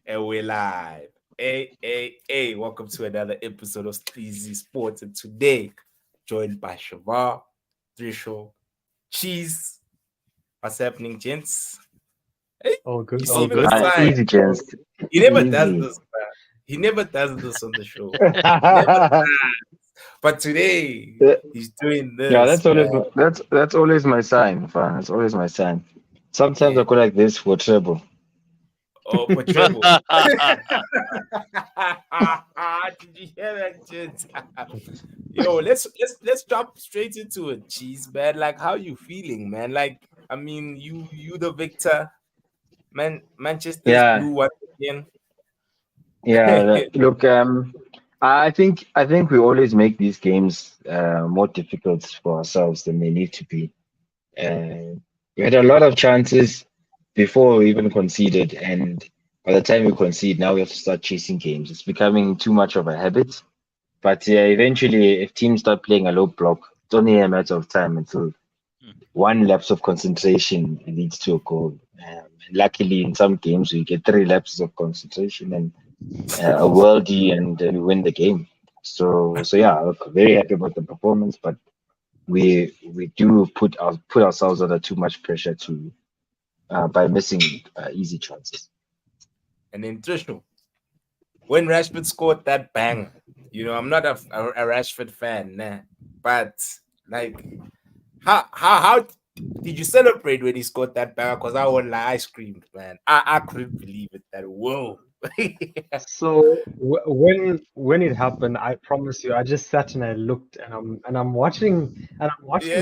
And we're live. Hey, welcome to another episode of Sleazy Sports. And today, joined by Shavar, Trisho, Cheese. What's happening, gents? Hey, All you good, see all him at the good. side. Easy, gents. He never does Easy. this, man. He never does this on the show. Never does. But today, Yeah, he's doing yeah, this, that's always man. that's always my sign, fam. That's always my sign. Sometimes Yeah. I go like this for treble. Oh, for treble. Did you hear that, gents? Yo, let's jump straight into it, cheese, man. Like, how you feeling, man? Like, I mean, you the victor, man. Manchester's Yeah, blue once again. yeah. Look, I think we always make these games more difficult for ourselves than they need to be. Uh, we had a lot of chances before we even conceded, and by the time we concede, now we have to start chasing games. It's becoming too much of a habit. But yeah, eventually, if teams start playing a low block, it's only a matter of time until one lapse of concentration leads to a goal. Luckily, in some games, we get three lapses of concentration and a worldie, and we win the game. So yeah, look, very happy about the performance, but we do put ourselves under too much pressure to by missing easy chances. And then Trisho, when Rashford scored that bang, I'm not a Rashford fan, nah, but like, how did you celebrate when he scored that banger? Because I won't lie, I screamed, man. I couldn't believe it. That whoa. So when it happened, I promise you, I just sat and I looked and I'm watching Yeah.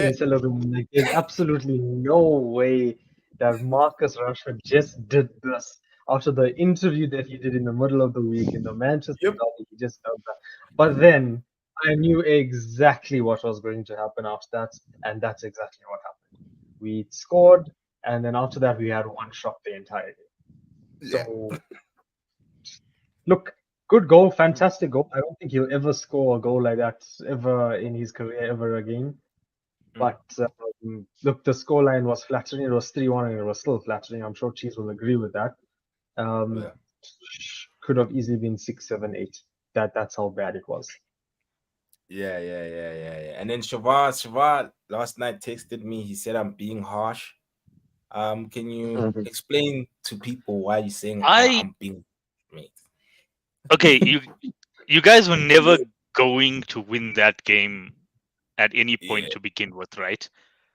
him celebrating. Like, there's absolutely no way that Marcus Rashford just did this after the interview that he did in the middle of the week in the Manchester Yep. derby. He just done that. But then I knew exactly what was going to happen after that, and that's exactly what happened. We scored, and then after that we had one shot the entire game. Yeah. So look, good goal, fantastic goal. I don't think he'll ever score a goal like that ever in his career ever again. Mm. But look, the scoreline was flattering. It was 3-1 and it was still flattering. I'm sure Chiefs will agree with that. Um, Yeah. could have easily been 6, 7, 8. That's how bad it was. Yeah. And then Shavar last night texted me. He said I'm being harsh. Can you Mhm. explain to people why you're saying I I'm being mate? okay, you guys were never going to win that game at any Yeah. point to begin with, right?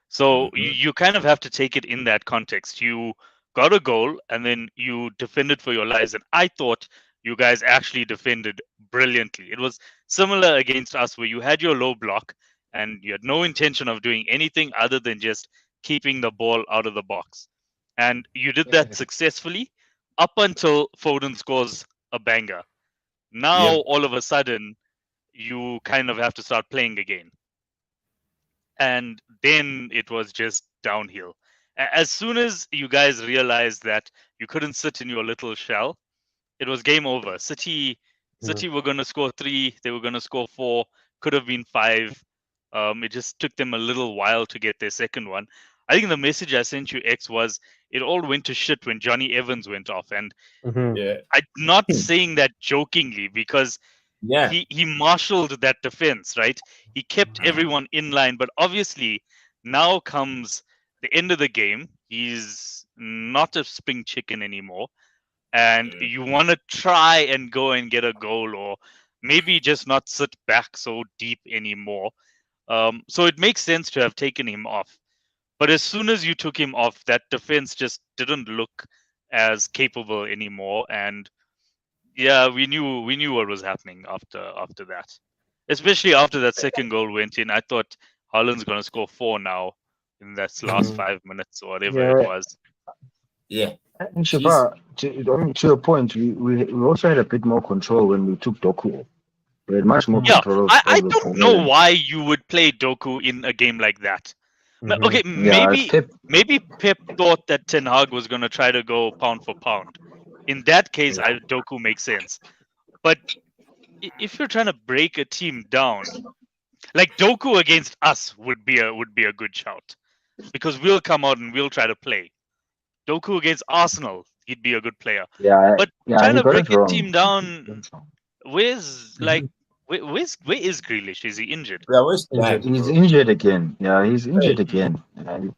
So you, Mm-hmm. you kind of have to take it in that context. You got a goal and then you defended for your lives, and I thought you guys actually defended brilliantly. It was similar against us where you had your low block and you had no intention of doing anything other than just keeping the ball out of the box. And you did that successfully up until Foden scores a banger. Now Yep. all of a sudden you kind of have to start playing again, and then it was just downhill. As soon as you guys realized that you couldn't sit in your little shell, it was game over. Mhm. City were going to score three, they were going to score four, could have been five. It just took them a little while to get their second one. I think the message I sent you, X, was it all went to shit when Johnny Evans went off. And Mhm. Yeah. I'm not saying that jokingly, because Yeah. he marshaled that defense, right? He kept Mhm. everyone in line, but obviously now comes the end of the game. He's not a spring chicken anymore, and Mm. you want to try and go and get a goal, or maybe just not sit back so deep anymore. So it makes sense to have taken him off. But as soon as you took him off, that defense just didn't look as capable anymore, and yeah, we knew what was happening after that. Especially after that second goal went in, I thought Haaland's gonna score four now in that last Mm. 5 minutes or whatever it Yeah, was. Yeah. and Cheese. Shabar, to your point, we also had a bit more control when we took Doku. We had much more Yeah, Mhm. control I of the don't ball, know and why you would play Doku in a game like that. Okay, Mhm. yeah, maybe Pep thought that Ten Hag was gonna try to go pound for pound. In that case, Yeah. Doku makes sense. But if you're trying to break a team down, like Doku against us would be a good shout, because we'll come out and we'll try to play. Doku against Arsenal, he'd be a good player. Yeah, But yeah, trying he to got break it a wrong. team down, where's like where is Grealish? Is he injured? Yeah, where's Injured. that, He's bro? injured again. Yeah, he's injured Hey, again. He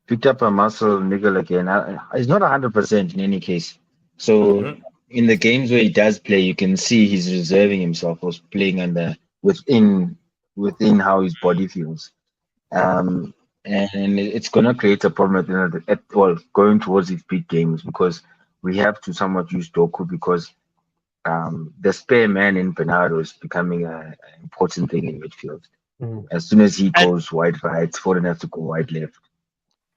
picked up a muscle niggle again. He's not 100% in any case. So mhm. in the games where he does play, you can see he's reserving himself or playing under within how his body feels. Um, and it's gonna create a problem well going towards these big games because we have to somewhat use Doku because the spare man in Bernardo is becoming an important thing in midfield. Mhm. As soon as he And goes wide right, Foden has to go wide left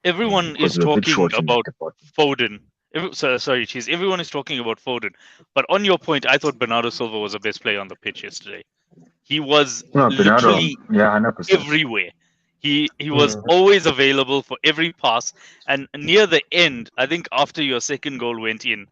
everyone because is we're a bit talking short in at about the bottom. Foden. Sorry, Cheese. Everyone is talking about Foden. But on your point, I thought Bernardo Silva was the best player on the pitch yesterday. He was No, Bernardo, literally yeah, 100%. everywhere. He was Mhm. always available for every pass. And near the end, I think after your second goal went in,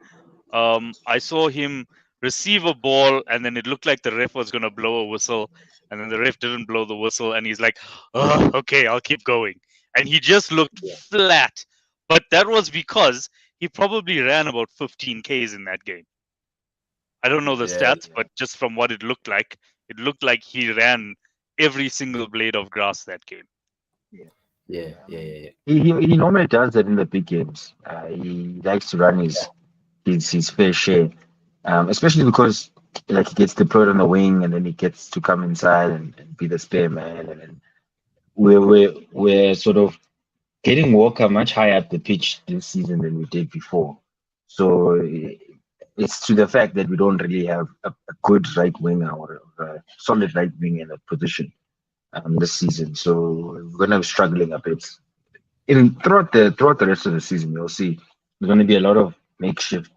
I saw him receive a ball, and then it looked like the ref was gonna blow a whistle, and then the ref didn't blow the whistle, and he's like, "Oh, okay, I'll keep going." And he just looked flat. But that was because he probably ran about 15 Ks in that game. I don't know the Yeah, stats, but just from what it looked like he ran every single blade of grass that game. yeah. He normally does that in the big games. He likes to run his fair share, especially because like he gets deployed on the wing and then he gets to come inside and be the spare man, and then we're sort of getting Walker much higher up the pitch this season than we did before. So it's to the fact that we don't really have a good right winger or a solid right wing in a position this season. So we're gonna be struggling a bit. In throughout the rest of the season, you'll see there's gonna be a lot of makeshift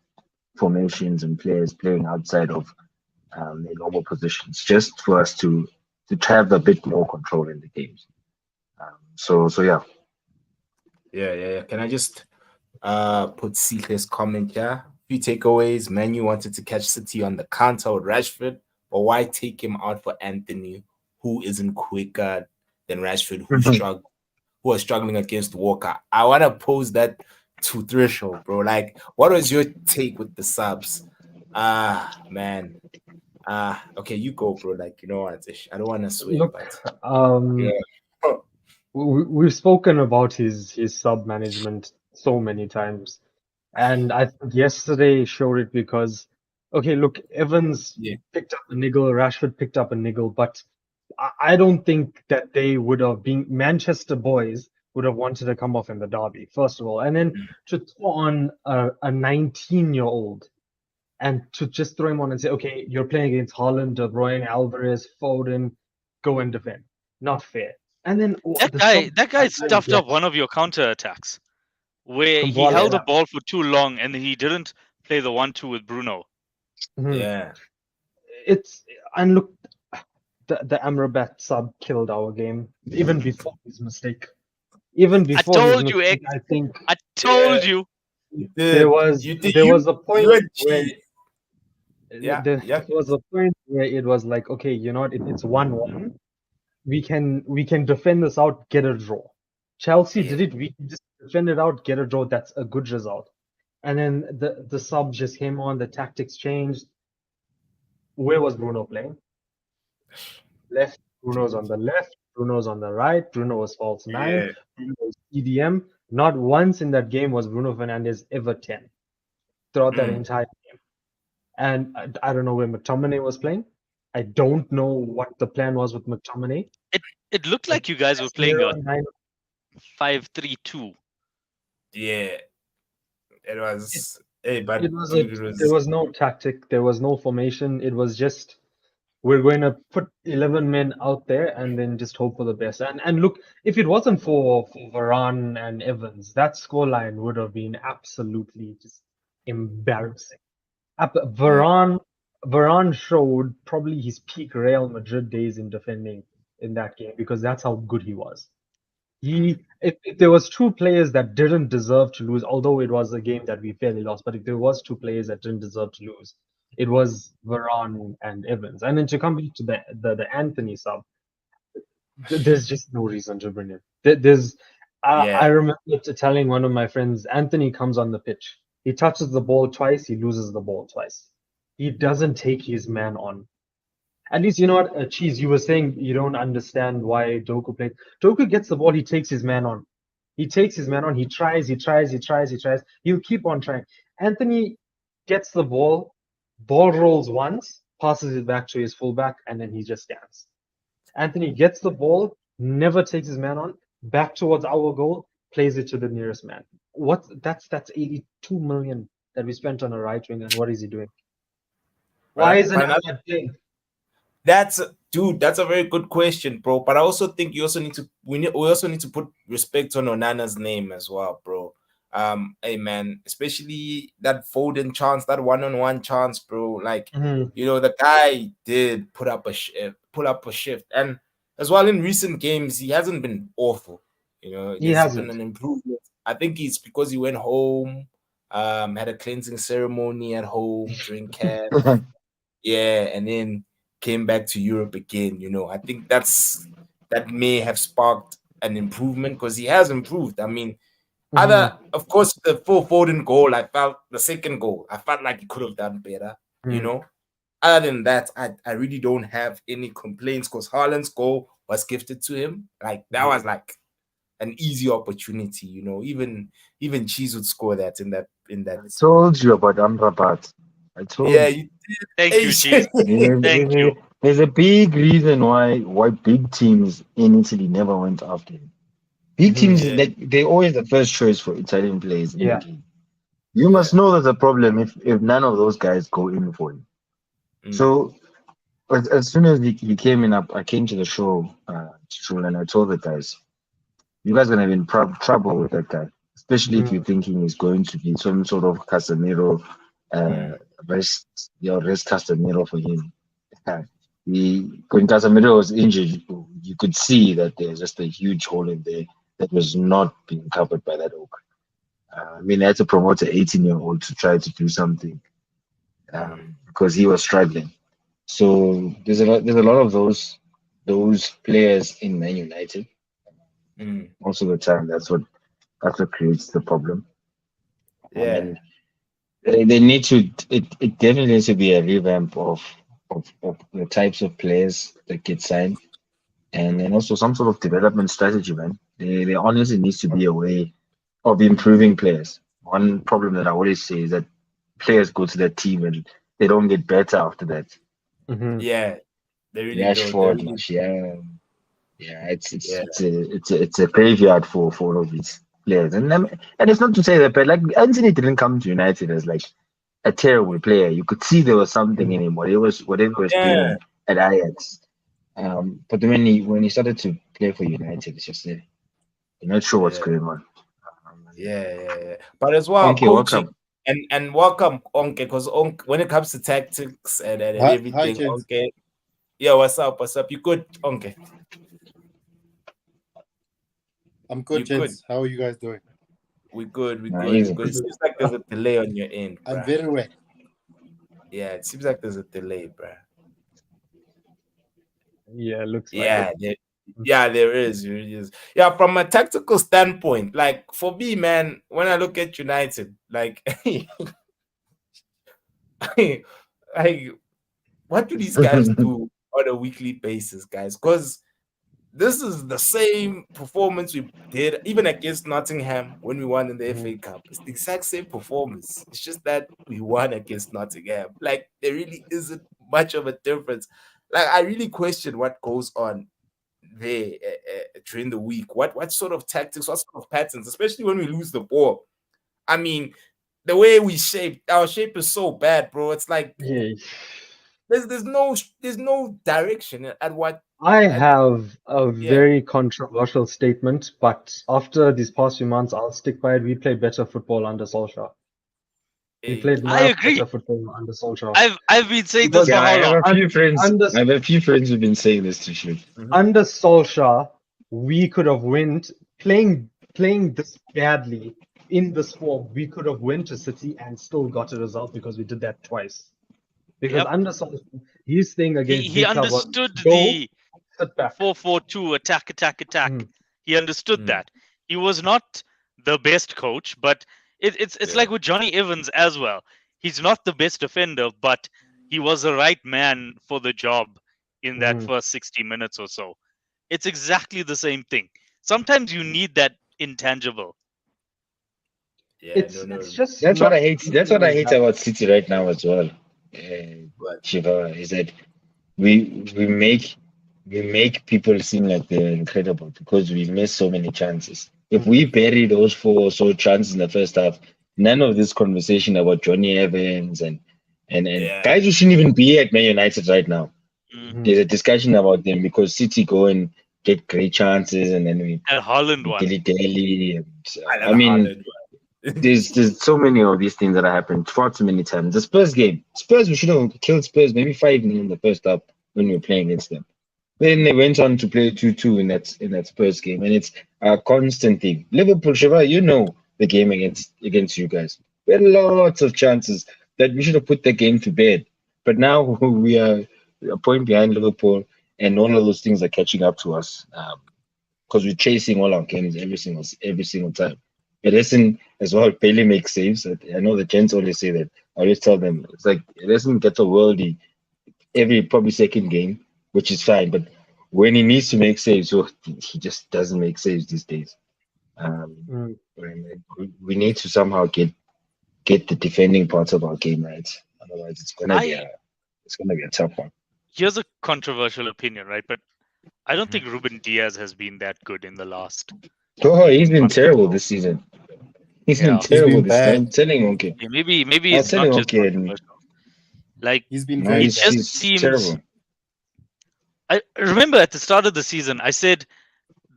formations and players playing outside of their normal positions, just for us to have a bit more control in the games. So yeah. Yeah. Can I just put Seekers comment here? Few takeaways. Manu wanted to catch City on the counter with Rashford, but why take him out for Anthony, who isn't quicker than Rashford, who was struggling against Walker? I want to pose that to Threshold, bro. Like, what was your take with the subs? Man. Okay, you go, bro. Like, you know what? I don't want to sway, Look, but um, yeah. we've spoken about his sub management so many times, and I think yesterday showed it because, okay, look, Evans Yeah. picked up a niggle, Rashford picked up a niggle, but I don't think that they would have been Manchester boys would have wanted to come off in the derby, first of all, and then to throw on a 19-year-old and to just throw him on and say, okay, you're playing against Haaland, De Bruyne, Alvarez, Foden, go and defend. Not fair. And then That guy stuffed up one of your counter attacks where he held the Kumbuala. ball for too long and he didn't play the 1-2 with Bruno. Yeah. It's and look, the Amrabat sub killed our game even before his mistake. Even I before his told you, mistake, X. I think I told you. You there did. was You did. there was a point You and where Chi. Yeah. there Yeah. was a point where it was like, okay, you know what, it's 1-1. We can defend this out, get a draw. Chelsea did it. We can just defend it out, get a draw. That's a good result. And then the subs just came on. The tactics changed. Where was Bruno playing? Left. Bruno's on the left. Bruno's on the right. Bruno was false nine. Yeah. Bruno was EDM. Not once in that game was Bruno Fernandes ever 10 throughout that entire game. And I don't know where McTominay was playing. I don't know what the plan was with McTominay. It looked like you guys were playing a 5-3-2. Yeah. It was. Hey, but It was dude, it there was. was no tactic, there was no formation. It was just we're going to put 11 men out there and then just hope for the best. And look, if it wasn't for Varane and Evans, that scoreline would have been absolutely just embarrassing. Varane showed probably his peak Real Madrid days in defending in that game because that's how good he was. If there was two players that didn't deserve to lose, although it was a game that we fairly lost, but if there was two players that didn't deserve to lose, it was Varane and Evans. And then to come back to the Anthony sub, there's just no reason to bring him. I Yeah. remember telling one of my friends, Anthony comes on the pitch. He touches the ball twice, he loses the ball twice. He doesn't take his man on. At least, you know what, Cheese, you were saying you don't understand why Doku plays. Doku gets the ball, he takes his man on. He takes his man on, he tries. He'll keep on trying. Anthony gets the ball rolls once, passes it back to his fullback, and then he just stands. Anthony gets the ball, never takes his man on, back towards our goal, plays it to the nearest man. That's 82 million that we spent on a right wing, and what is he doing? Why isn't But Ahmed playing? that's a very good question, bro. But I also think you also need to we also need to put respect on Onana's name as well, bro. Hey man, especially that Foden chance, that one-on-one chance, bro. Like, you know, the guy did put up a shift, and as well in recent games, he hasn't been awful. You know, He there's been hasn't. an improvement. I think it's because he went home, had a cleansing ceremony at home during camp, yeah, and then came back to Europe again. You know, I think that may have sparked an improvement because he has improved. I mean, of course, the full Foden goal, I felt the second goal, I felt like he could have done better. You know, other than that, I really don't have any complaints because Haaland's goal was gifted to him. Like that was like an easy opportunity. You know, even Cheese would score that in that. I told you about Amrabat. I told Yeah, you. you Thank you, did. Chief. Thank you. There's a big reason why big teams in Italy never went after him. Big teams, Yeah. they're always the first choice for Italian players in the Yeah. game. You must know there's a problem if none of those guys go in for him. So as soon as he came in, I came to the show, and I told the guys, you guys are gonna be in trouble with that guy, especially if you're thinking he's going to be some sort of Casemiro, rest Casemiro for him. When Casemiro was injured, you could see that there's just a huge hole in there that was not being covered by that oak. I mean, I had to promote an 18-year-old to try to do something because he was struggling. So there's a lot of those players in Man United. Most of the time, that's what creates the problem. Yeah. And they need to. It definitely needs to be a revamp of the types of players that get signed, and also some sort of development strategy, man. There honestly needs to be a way of improving players. One problem that I always say is that players go to that team and they don't get better after that. Yeah, they really Rashford, don't. Martial, yeah, it's a graveyard for all of these players, and it's not to say that, but like Anthony didn't come to United as like a terrible player. You could see there was something in him, whatever he was doing at Ajax. But then when he started to play for United, it's just you're not sure what's going on. Yeah. But as well, Okay, coaching welcome. and welcome, Onke, because when it comes to tactics and everything, gents. Onke. Yeah, what's up? You good, Onke? I'm good, You gents. How are you guys doing? We good. Easy. It seems like there's a delay on your end, I'm bruh. very well. Yeah, it seems like there's a delay, bruh. Yeah, looks like Yeah, it. there is. There is. Yeah, from a tactical standpoint, like for me, man, when I look at United, like, what do these guys do on a weekly basis, guys? Because this is the same performance we did even against Nottingham when we won in the FA Cup. It's the exact same performance. It's just that we won against Nottingham. Like, there really isn't much of a difference. Like, I really question what goes on there during the week. What sort of tactics, what sort of patterns, especially when we lose the ball. I mean, the way our shape is so bad, bro. It's like there's no direction at what. I have a very controversial statement, but after these past few months, I'll stick by it. We played better football under Solskjaer. We played I much agree. better football under Solskjaer. I've been saying this for Yeah, I how long? have a few friends. Under, I have a few friends who've been saying this to shoot. under Solskjaer, we could have playing this badly in this form. We could have went to City and still got a result because we did that twice. Because under Solskjaer, his thing against he Big Club was understood go, the sit back. 4-4-2 attack. He understood that. He was not the best coach, but It's like with Johnny Evans as well. He's not the best defender, but he was the right man for the job in that first 60 minutes or so. It's exactly the same thing. Sometimes you need that intangible. Yeah, It's no. just That's what not I hate. That's what I hate about City right now as well. But Shiva, is that we make people seem like they're incredible because we miss so many chances. If we bury those 4 or so chances in the first half, none of this conversation about Johnny Evans and yeah, guys who shouldn't even be at Man United right now. Mm. There's a discussion about them because City go and get great chances and then And Holland we one. dilly-dally. And, I I love mean, Haaland. there's so many of these things that have happened far too many times. The Spurs game, Spurs, we should have killed Spurs maybe 5-0 in the first half when we were playing against them. Then they went on to play 2-2 in that Spurs game, and it's a constant thing. Liverpool, Shiva, you know the game against you guys. We had lots of chances that we should have put the game to bed, but now we are a point behind Liverpool, and all of those things are catching up to us because we're chasing all our games every single time. It isn't as well. Bailey makes saves. I know the gents always say that. I always tell them it's like it doesn't get a worldie every probably second game, which is fine. But when he needs to make saves, he just doesn't make saves these days. Mm. We need to somehow get the defending parts of our game right. Otherwise, it's gonna be a tough one. Here's a controversial opinion, right? But I don't think Ruben Diaz has been that good in the last Oh, he's been month or terrible so. this season. He's been Yeah. He's terrible been this time. bad. I'm telling you, okay. Yeah, maybe I'll it's tell not you, just okay. controversial. Like He's been No, very it he's, bad. just he's seems. terrible. I remember at the start of the season, I said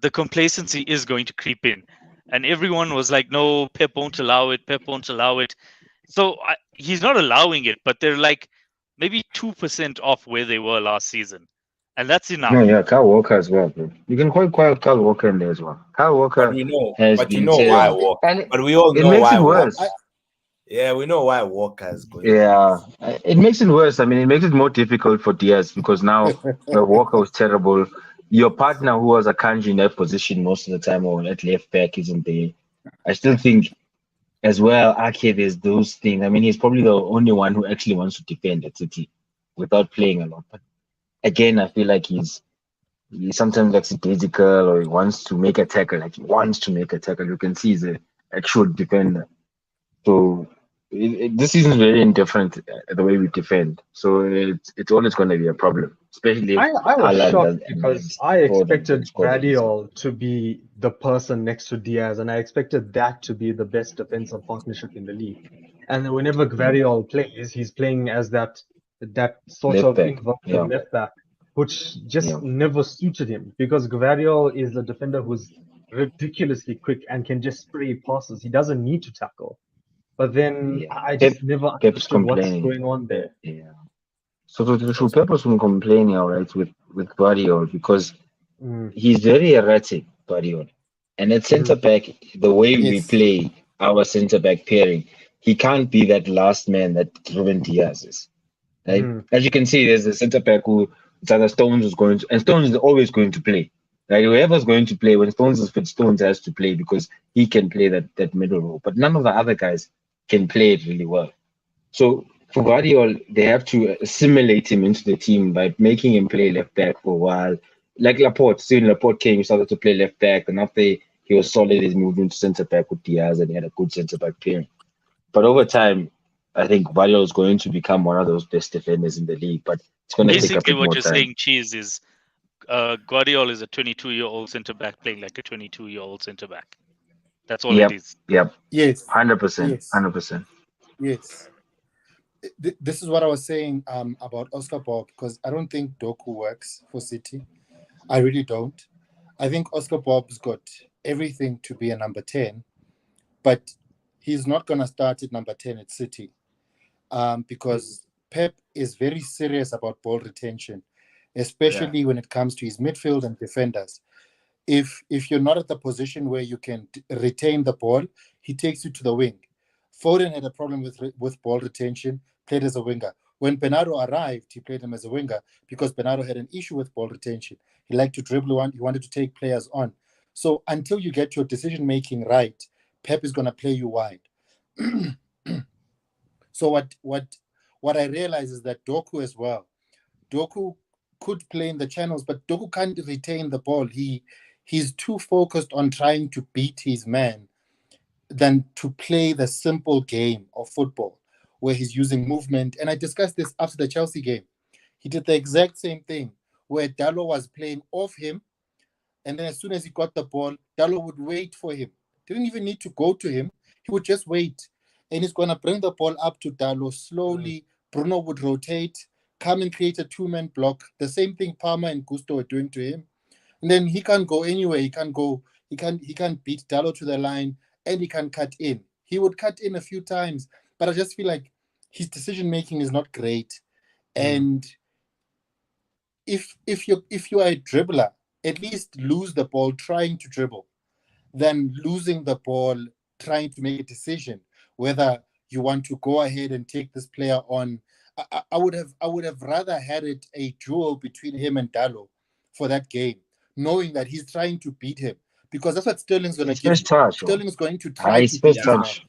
the complacency is going to creep in, and everyone was like, "No, Pep won't allow it. Pep won't allow it." So he's not allowing it, but they're like maybe 2% off where they were last season, and that's No, enough. yeah, Kyle Walker as well, bro. You can quite Kyle Walker in there as well. Kyle but Walker we know, has but you been know why terrible, Yeah, Walker. and But we all it know makes why it Walker. I, worse. Yeah, we know why Walker is going Yeah, off. it makes it worse. I mean, it makes it more difficult for Diaz because now Walker was terrible. Your partner, who was a Kanji in that position most of the time, or at left back, isn't there. I still think as well. Ake, there's those things. I mean, he's probably the only one who actually wants to defend at City without playing a lot. But again, I feel like he sometimes lackadaisical or he wants to make a tackle. Like he wants to make a tackle. You can see he's an actual defender. So this season is very indifferent the way we defend. So it's always going to be a problem, especially if I was Haaland shocked and because I Ford and expected scored against him. Guardiola to be the person next to Diaz, and I expected that to be the best defensive partnership in the league. And whenever Guardiola plays, he's playing as that sort Left of back. inverted Yeah. left back, which Yeah. just never suited him because Guardiola is a defender who's ridiculously quick and can just spray passes. He doesn't need to tackle. But then Yeah. I just never Pep's understood what's complaining. going on there. Yeah. So Pep was complaining, all right, with Guardiola because Mm, he's very erratic, Guardiola. And at centre mm, back, the way we yes. play our centre back pairing, he can't be that last man that Ruben Diaz is. Right? mm. As you can see, there's a centre back who it's either Stones is going to, and Stones is always going to play. Right? Whoever's going to play, when Stones is fit, Stones has to play because he can play that middle role. But none of the other guys can play it really well. So for Guardiola, they have to assimilate him into the team by making him play left back for a while. Like Laporte, soon Laporte came, he started to play left back, and after he was solid, he moved into centre back with Diaz, and he had a good centre back pairing. But over time, I think Guardiola is going to become one of those best defenders in the league, but it's going to take a Basically, bit what more you're time. saying, Cheese, is Guardiola is a 22-year-old centre back playing like a 22-year-old centre back. That's all it Yep, is. yep, Yes. 100%, Yes. 100%. Yes. This is what I was saying about Oscar Bob, because I don't think Doku works for City. I really don't. I think Oscar Bob's got everything to be a number 10, but he's not going to start at number 10 at City because Pep is very serious about ball retention, especially when it comes to his midfield and defenders. If you're not at the position where you can retain the ball, he takes you to the wing. Foden had a problem with ball retention, played as a winger. When Bernardo arrived, he played him as a winger because Bernardo had an issue with ball retention. He liked to dribble, he wanted to take players on. So until you get your decision-making right, Pep is going to play you wide. So what I realize is that Doku as well. Doku could play in the channels, but Doku can't retain the ball. He's too focused on trying to beat his man than to play the simple game of football where he's using movement. And I discussed this after the Chelsea game. He did the exact same thing where Dallo was playing off him, and then as soon as he got the ball, Dallo would wait for him. Didn't even need to go to him. He would just wait. And he's going to bring the ball up to Dallo slowly. Bruno would rotate, come and create a two-man block. The same thing Palmer and Gusto were doing to him. And then he can't go anywhere. He can't beat Dallo to the line, and he can cut in. He would cut in a few times, but I just feel like his decision making is not great. And if you are a dribbler, at least lose the ball trying to dribble than losing the ball trying to make a decision whether you want to go ahead and take this player on. I would have rather had it a duel between him and Dallo for that game, knowing that he's trying to beat him, because that's what Sterling's going to His give first you. touch. Sterling is going to try His to first beat his man. touch.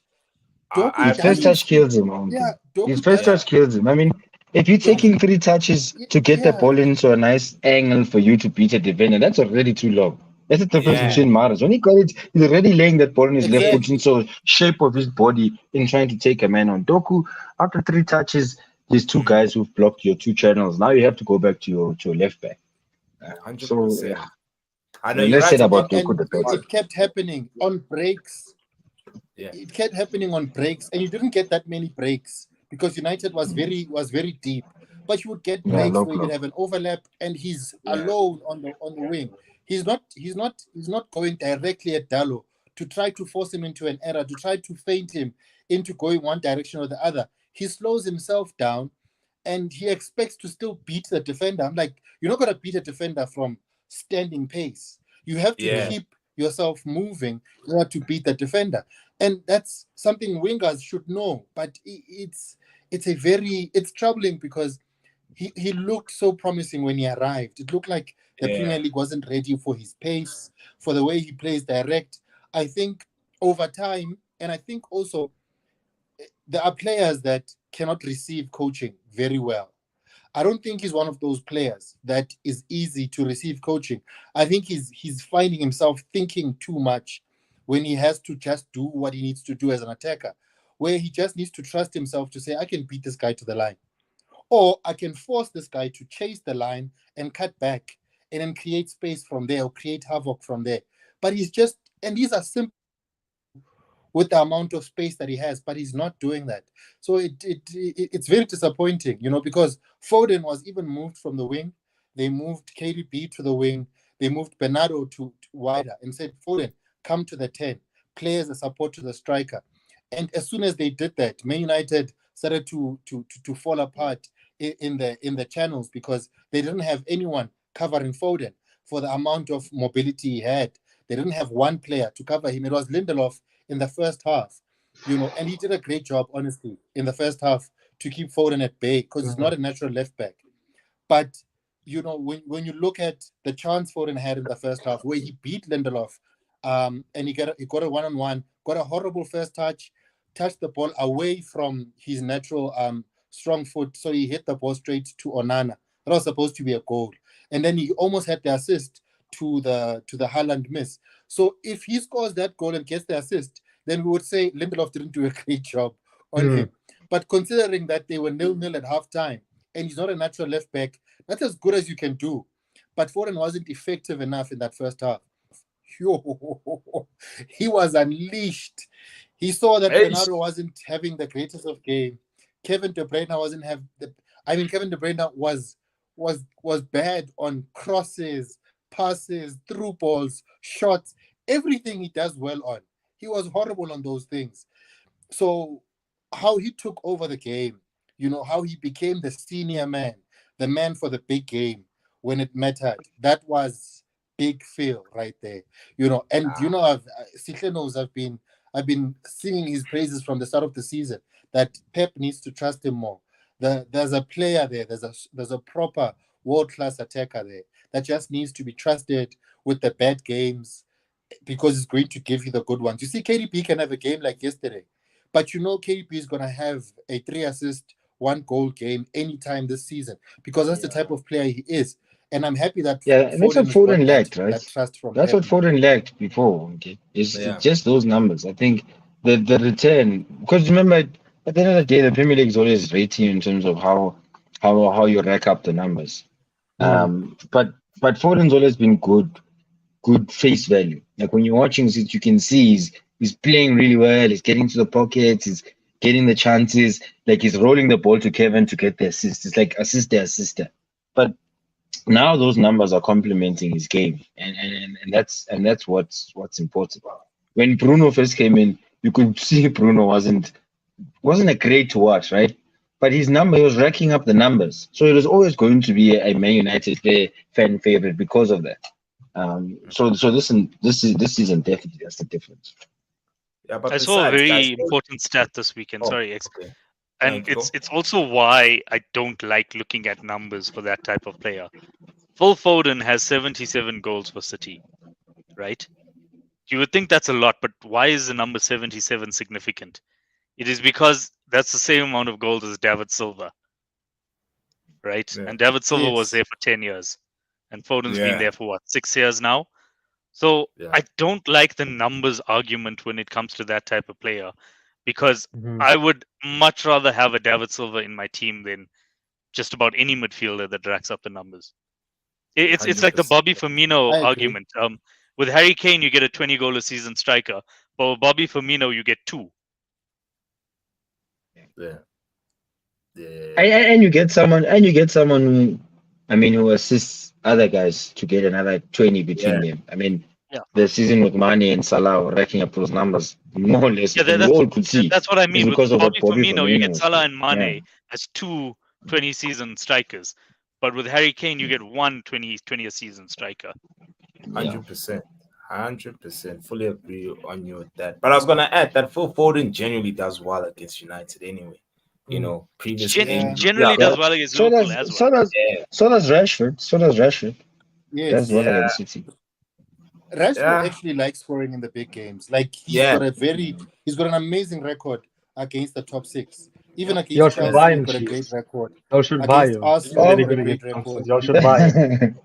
Doku His first doesn't. touch kills him. Yeah, His Doku first doesn't. touch kills him. I mean, if you're taking 3 touches to get the Yeah. ball into a nice angle for you to beat a defender, that's already too long. That's the difference Yeah. between Maras. When he got it, he's already laying that ball on his left foot, Exactly. and so shape of his body in trying to take a man on. Doku, after 3 touches, there's 2 guys who've blocked your 2 channels. Now you have to go back to your left back. So 100%. yeah, I know and you're let's right say about about Doku And the third. it kept happening on breaks. Yeah. It kept happening on breaks, and you didn't get that many breaks because United was very deep. But you would get Yeah, breaks low where you'd block. have an overlap, and he's Yeah. alone on the wing. He's not going directly at Dallo to try to force him into an error, to try to feint him into going one direction or the other. He slows himself down, and he expects to still beat the defender. I'm like, you're not going to beat a defender from standing pace. You have to Yeah. keep yourself moving in order to beat the defender, and that's something wingers should know. But it's troubling because he looked so promising when he arrived. It looked like the Yeah. Premier League wasn't ready for his pace, for the way he plays direct. I think over time, and I think also there are players that cannot receive coaching very well. I don't think he's one of those players that is easy to receive coaching. I think he's finding himself thinking too much when he has to just do what he needs to do as an attacker, where he just needs to trust himself to say, I can beat this guy to the line. Or I can force this guy to chase the line and cut back and then create space from there or create havoc from there. But and these are simple with the amount of space that he has, but he's not doing that. So it's very disappointing, because Foden was even moved from the wing. They moved KDB to the wing. They moved Bernardo to wider and said, Foden, come to the 10, play as a support to the striker. And as soon as they did that, Man United started to fall apart in the channels because they didn't have anyone covering Foden for the amount of mobility he had. They didn't have one player to cover him. It was Lindelof in the first half, and he did a great job, honestly, in the first half to keep Foden at bay because he's not a natural left back. But, when you look at the chance Foden had in the first half where he beat Lindelof, and he got a one-on-one, got a horrible first touched the ball away from his natural strong foot, so he hit the ball straight to Onana. That was supposed to be a goal. And then he almost had the assist to the Haaland miss. So if he scores that goal and gets the assist, then we would say Lindelof didn't do a great job on him. But considering that they were 0-0 at halftime and he's not a natural left back, that's as good as you can do. But Foden wasn't effective enough in that first half. He was unleashed. He saw that Bernardo wasn't having the greatest of game. Kevin De Bruyne wasn't have the. I mean, Kevin De Bruyne was bad on crosses, passes, through balls, shots, everything he does well on. He was horrible on those things. So how he took over the game, how he became the senior man, the man for the big game when it mattered. That was big feel right there. And Sihle knows I've been singing his praises from the start of the season that Pep needs to trust him more. There's a player there, there's a proper world-class attacker there that just needs to be trusted with the bad games because it's going to give you the good ones. You see, KDB can have a game like yesterday, But KDB is gonna have a 3-assist, 1-goal game anytime this season because that's the type of player he is. And I'm happy that Yeah, and that's what Foden has got Foden lacked, right? that trust from That's Pep what now. Foden lacked before. Okay, it's Yeah. just those numbers. I think the return, because remember at the end of the day, the Premier League is always rating you in terms of how you rack up the numbers. But Foden's always been good face value. Like when you're watching it, you can see he's playing really well. He's getting to the pockets. He's getting the chances. Like he's rolling the ball to Kevin to get the assist. It's like assister. But now those numbers are complementing his game, and that's what's important. When Bruno first came in, you could see Bruno wasn't a great to watch, right? But he was racking up the numbers, so it was always going to be a Man United fan favorite because of that. So this season definitely that's the difference. Yeah, but I saw a besides, guys, very important stat this weekend. oh, Sorry, okay. and Thank you. it's also why I don't like looking at numbers for that type of player. Phil Foden has 77 goals for City, right? You would think that's a lot, but why is the number 77 significant? It is because that's the same amount of goals as David Silva, right? Yeah. And David Silva was Yes. there for 10 years, and Foden's Yeah. been there for 6 years now. So Yeah. I don't like the numbers argument when it comes to that type of player, because Mhm. I would much rather have a David Silva in my team than just about any midfielder that racks up the numbers. It's like the 100%. Bobby Firmino I agree. argument. With Harry Kane, you get a 20-goal a season striker, but with Bobby Firmino, you get 2. Yeah. Yeah. And you get someone who, I mean, who assists other guys to get another 20 between them. I mean, Yeah. the season with Mane and Salah were racking up those numbers more or less. Yeah, we all could see. that's what I It's mean. because With of what Bobby Bobby Firmino, you get was Salah doing. and Mane as 2 20-season strikers, but with Harry Kane, you get 1 20-a-season striker. 100%. 100%. Fully agree on you with that. But I was gonna add that Phil Foden genuinely does well against United anyway. You know, previously. Generally does well against So Liverpool does as so well. does so does Rashford. Yes. Does well Yeah. against City. Rashford Yeah. actually likes scoring in the big games. Like he's Yeah. got an amazing record against the top 6. Even Y'all against should Chelsea, buy he's him, got a great Chiefs. record. Y'all should buy Against him. Arsenal, He's he's really got a good great against record. youngsters. Y'all should buy him.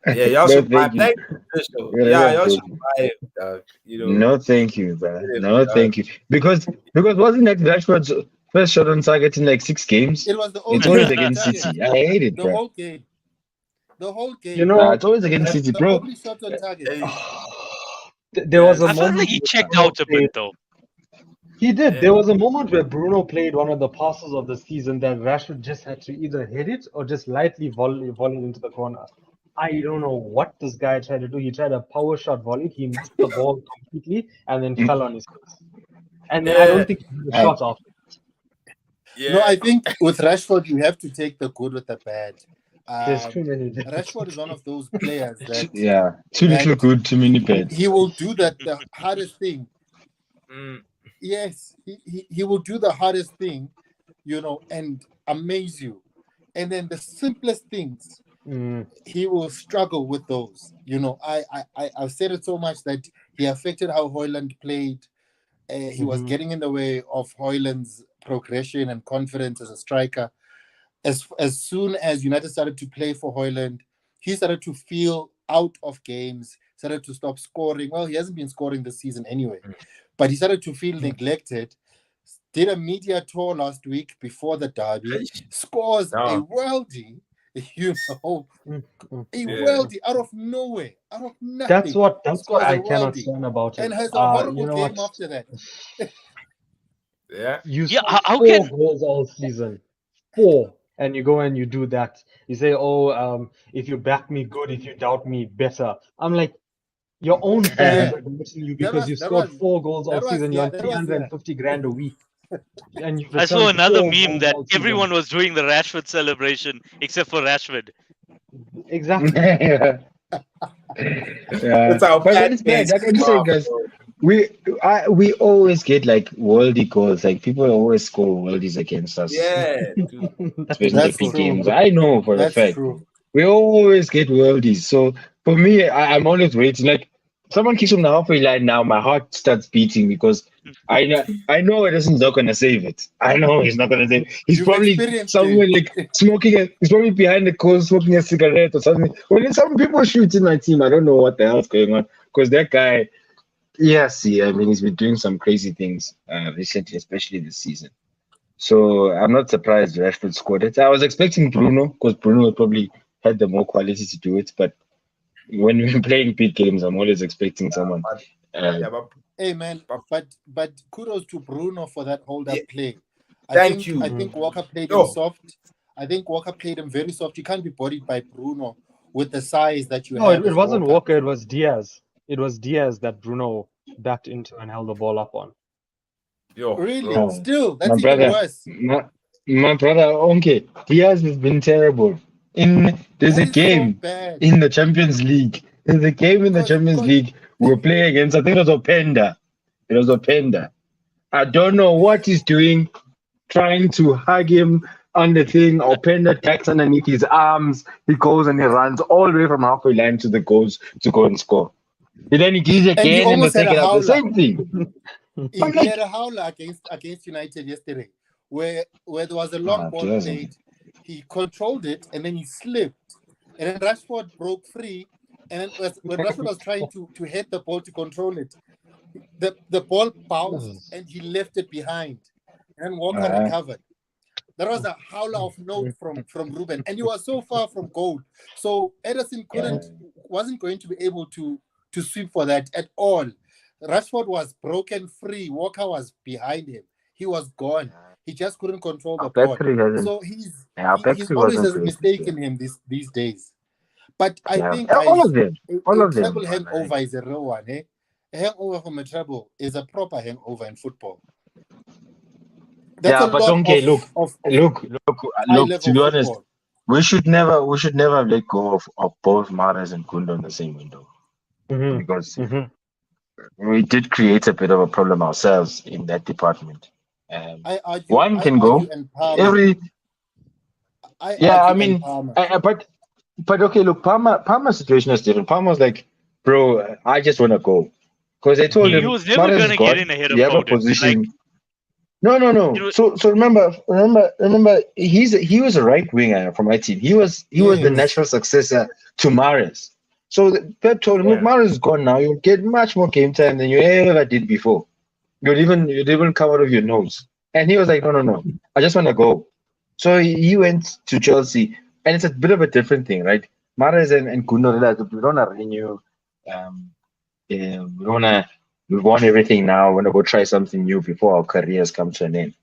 Yeah, y'all No, should buy. thank you. Thank you, Trisho. Yeah, Yeah, yeah, y'all thank should you. buy it, dog. You know. No, thank you, bro. Yeah, No, dog. thank you. Because wasn't that Rashford's first shot on target in like 6 games? It was the It's only always shot on against target. City. I hate it, The bro. whole game. The whole game. You know, It's always against City, The bro. only shot on target. Hey, there was a I felt moment like he where checked Bruno out a played- bit though. He did. Yeah. There was a moment where Bruno played one of the passes of the season that Rashford just had to either hit it or just lightly volley it into the corner. I don't know what this guy tried to do. He tried a power shot volley. He missed the ball completely and then fell on his face. And then I don't think he did a shot off. yeah. No, I think with Rashford, you have to take the good with the bad. There's too many. Rashford is one of those players that Yeah, too little good, too many bad. he will do the hardest thing. Mm, Yes, he will do the hardest thing, and amaze you. And then the simplest things, he will struggle with those. I've said it so much that he affected how Hoyland played. He was getting in the way of Hoyland's progression and confidence as a striker. As soon as United started to play for Hoyland, he started to feel out of games, started to stop scoring. Well, he hasn't been scoring this season anyway, but he started to feel neglected. Did a media tour last week before the derby, scores a worldie, a worldie out of nowhere, out of nothing. That's what I cannot stand about him. And has a horrible you know game what? after that. yeah. You Yeah, scored how 4 can- goals all season. 4. And you go and you do that. You say, if you back me, good. If you doubt me, better. I'm like, your own fans are doubting you because you scored 4 goals all season. You're on 350 grand a week. And you've I saw returned another 4 meme goals that all season. everyone was doing the Rashford celebration except for Rashford. Exactly. Yeah. That's how But bad it's bad. things Like I'm are, saying, guys, bro. we always get like worldy goals. Like people always score worldies against us, Yeah, dude. especially in the That's big true. games. I know for a That's fact. true. We always get worldies. So for me, I'm always waiting. Like someone kicks from the halfway line now, my heart starts beating because I know it isn't not gonna save it. I know he's not gonna save it. He's You've probably experienced somewhere it. like he's probably behind the coast smoking a cigarette or something. When some people shoot in my team, I don't know what the hell's going on. Because that guy, yes, I mean he's been doing some crazy things recently, especially this season. So I'm not surprised Rashford scored it. I was expecting Bruno because Bruno probably had the more quality to do it, but when we're playing big games, I'm always expecting someone. But, Uh, yeah, but, Hey man, but kudos to Bruno for that hold yeah, up play. thank you. I think Walker played him Yo, soft. I think Walker played him very soft. You can't be bodied by Bruno with the size that you No, have it as wasn't Walker. Walker. It was Diaz. It was Diaz that Bruno backed into and held the ball up on. yo, Really? bro. Still, my that's even brother, worse. my brother, okay, Diaz has been terrible. There's That a is so game bad. in the Champions League. There's a game in the Cause, Champions cause League we're playing against. I think it was Openda. It was Openda. I don't know what he's doing, trying to hug him on the thing. Openda tacks underneath his arms. He goes and he runs all the way from halfway line to the goals to go and score. And then he gives it and he again in the almost had a second half. The howler. same thing. But He had like, a howler against United yesterday, where there was a long ball Diaz. played. He controlled it and then he slipped, and then Rashford broke free. And then when Rashford was trying to hit the ball to control it, the ball bounced and he left it behind, and then Walker recovered. There was a howler of note from Ruben, and he was so far from goal. So Ederson wasn't going to be able to sweep for that at all. Rashford was broken free. Walker was behind him. He was gone. He just couldn't control the Our back ball. three hasn't. So Our back he's three always wasn't has a great this mistake year. in him these days. But I Yeah, think, all guys, of them, all a of them. treble hangover is a real one. Eh? A hangover from a treble is a proper hangover in football. That's Yeah, a but lot okay, look, of look, high look. To level be honest, football. we should never let go of both Mares and Kunda in the same window because we did create a bit of a problem ourselves in that department. I One can go and Palmer. every. I Yeah, I argue and mean, Palmer. but okay, look, Palmer's situation is different. Palmer's like, bro, I just want to go because they told He him was never Mares is gonna get gone. in ahead of You have a Foden. Like, position. No, no, you no. know, So remember. He was a right winger from my team. He was the Yes. natural successor to Mares. So Pep told him, look, Yeah. Mares is gone now. You'll get much more game time than you ever did before. You'd even come out of your nose. And he was like, no, no, no. I just want to go. So he went to Chelsea, and it's a bit of a different thing, right? Mares and Kundo, we don't have renew. Um, yeah, we want everything now. We want to go try something new before our careers come to an end.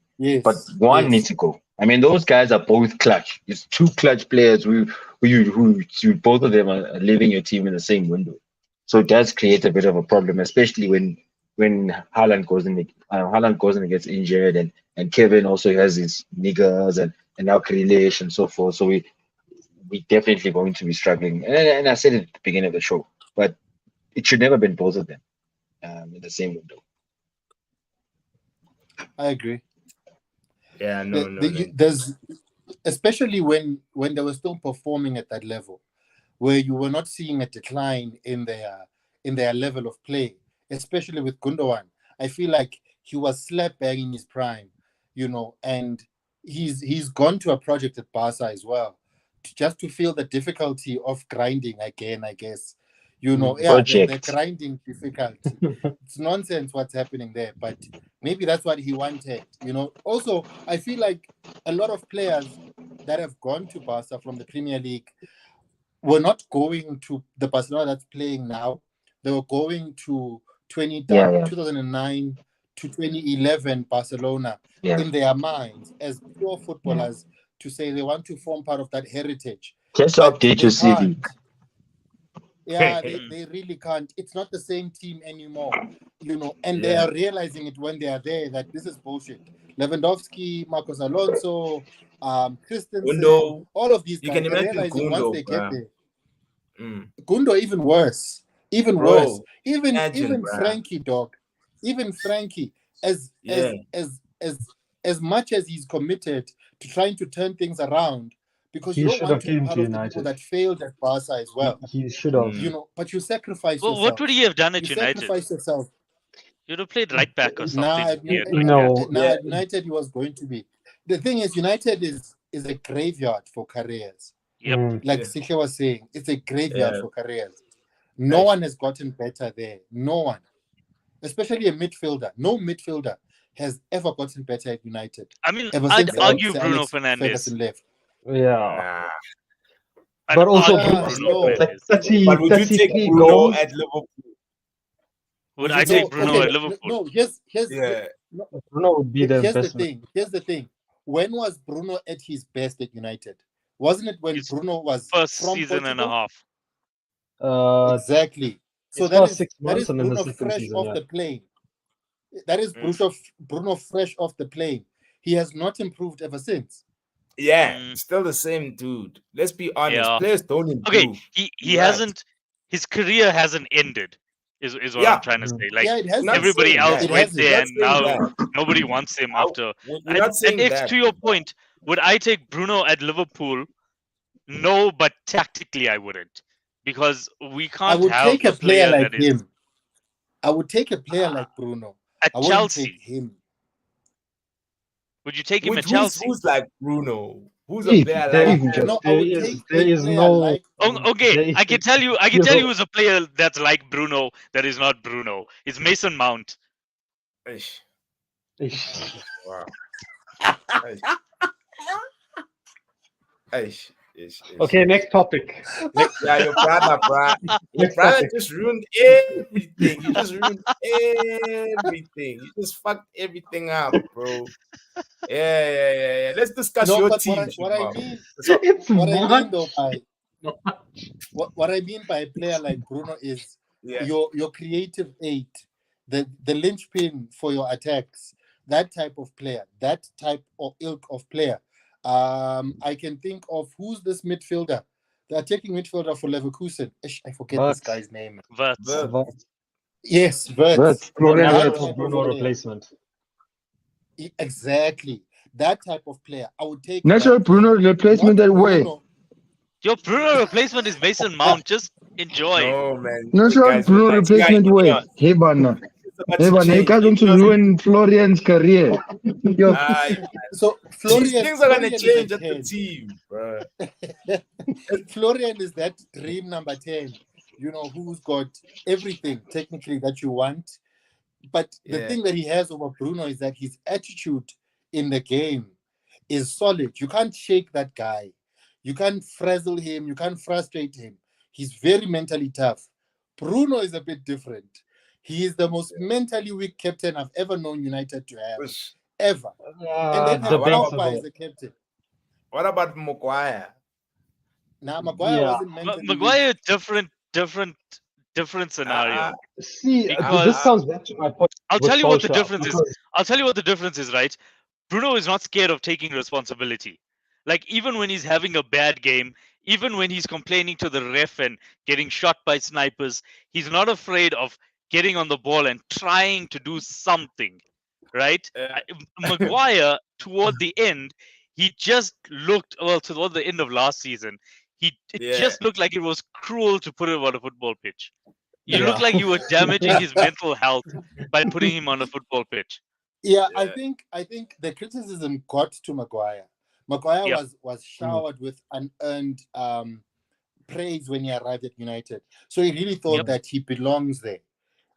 But Yes. one Yes. needs to go. I mean, those guys are both clutch. It's two clutch players who both of them are leaving your team in the same window. So it does create a bit of a problem, especially when Haaland goes in and gets injured, and Kevin also has his niggers and now Grealish and so forth. So we definitely going to be struggling. And I said it at the beginning of the show, but it should never been both of them in the same window. I agree. Yeah, no, no, no. There's especially when they were still performing at that level, where you were not seeing a decline in their level of play, especially with Gundogan. I feel like he was slap bang in his prime, and he's gone to a project at Barca as well, just to feel the difficulty of grinding again, I guess. Yeah, the Project. grinding difficulty. It's nonsense what's happening there, but maybe that's what he wanted. Also, I feel like a lot of players that have gone to Barca from the Premier League were not going to the Barcelona that's playing now. They were going to Yeah, yeah, 2009 to 2011 Barcelona yeah, in their minds as pure yeah. footballers to say they want to form part of that heritage. Just But update they your CV. can't. Yeah, they really can't. It's not the same team anymore, and they Yeah. are realizing it when they are there that this is bullshit. Lewandowski, Marcos Alonso, Christensen, Gundo, all of these you guys, can they're imagine realizing once Gundo, they get bruh. there. Mm. Gundo even worse, even worse. Bro, imagine, Even bruh. Frankie, dog, even Frankie, as Yeah. as as as as much as he's committed to trying to turn things around, because He you don't should want have to be came part to of the people United. that failed at Barca as well. He should have. Mm. But you sacrifice Well, yourself. what would he have done at You United? sacrifice yourself. You'd have played right back or Nah, something weird like No. nah, Yeah. at United he was going to be. The thing is, United is a graveyard for careers. that. Yep. Mm. Like Yeah. Sikhe was saying, it's a graveyard Yeah. for careers. No Nice. one has gotten better there. No one. Especially a midfielder. No midfielder has ever gotten better at United. I mean, Ever I'd since argue Sir Bruno Alex Fernandes. Ferguson left. Yeah. I'd But also, argue Bruno- Bruno no. like Fernandes. But would you take 33 Bruno goals. at Liverpool? Would you I take take Bruno okay, at Liverpool? No, Yeah. Bruno would be the here's the best. thing. Here's the thing. When was Bruno at his best at United? Wasn't it when His Bruno was First from season and a Portugal? half. Exactly. So His that first is 6 that months is and then the Bruno second fresh season, off yeah. the plane. That is Bruno fresh off the plane. He has not improved ever since. Yeah, Mm. still the same dude. Let's be honest. Yeah. Players don't improve. Okay, he Right. hasn't. His career hasn't ended. Is what Yeah. I'm trying to say. Like Yeah, it has. Not everybody saying else that. went hasn't. there, Not and saying now that. nobody wants him after. We're not saying and X, that. to your point, would I take Bruno at Liverpool? No, but tactically I wouldn't, because we I can't would have take a a player like that is him. I would take a player like Bruno. at I wouldn't Chelsea. take him. Would you take him at Who's Chelsea? like Bruno? Who's a If player there like is Bruno? No, I There would is- take there a is player no- like Bruno. Okay, There I can is- tell you. I can you tell know- you who's a player that's like Bruno that is not Bruno. It's Mason Mount. Eish. Ish. Wow. Eish. Eish. Eish. Eish. Okay, next topic. Yeah, your brother, bruh. Your Next brother topic. just ruined everything. You just ruined everything. You just fucked everything up, bro. Yeah. Let's discuss No, your but team. what I Shubham. mean, So, It's what I March. mean though by what I mean by a player like Bruno is yeah. your creative aid, the linchpin for your attacks, that type of player, that type of ilk of player. I can think of who's this midfielder, the attacking midfielder for Leverkusen. I forget this Wirtz. guy's name. Wirtz. Wirtz. Yes, Wirtz. Wirtz, Florian That Wirtz. type of Bruno player. replacement. Exactly. That type of player. I would take Natural that. Bruno replacement Not that way. Bruno. Your Bruno replacement is Mason Mount. Just enjoy. No, man. Natural Guys, Bruno relax. replacement Guys, way. yeah, Hey, Bana. it's about Hey, to Bana. You change. guys want to It doesn't- ruin Florian's career. Yo, So These Florian, things are gonna Florian is change a at the 10. team, bro. Florian is that dream number 10, who's got everything technically that you want. But the Yeah. thing that he has over Bruno is that his attitude in the game is solid. You can't shake that guy. You can't frazzle him. You can't frustrate him. He's very mentally tough. Bruno is a bit different. He is the most mentally weak captain I've ever known United to have. Ever. And then have Pogba as a captain. What about Maguire? Now, Maguire Yeah. wasn't mentally weak. Maguire, different scenario. See, Because- this comes back to my point. I'll with tell you what the Solskjaer, difference is. because- I'll tell you what the difference is, right? Bruno is not scared of taking responsibility. Like, even when he's having a bad game, even when he's complaining to the ref and getting shot by snipers, he's not afraid of getting on the ball and trying to do something, right? Yeah. Maguire, toward the end, he just looked, well, toward the end of last season, it Yeah. just looked like it was cruel to put him on a football pitch. You Yeah. looked like you were damaging his mental health by putting him on a football pitch. Yeah, I Yeah. think the criticism got to Maguire. Maguire Yeah. was showered with unearned praise when he arrived at United. So he really thought Yep. that he belongs there.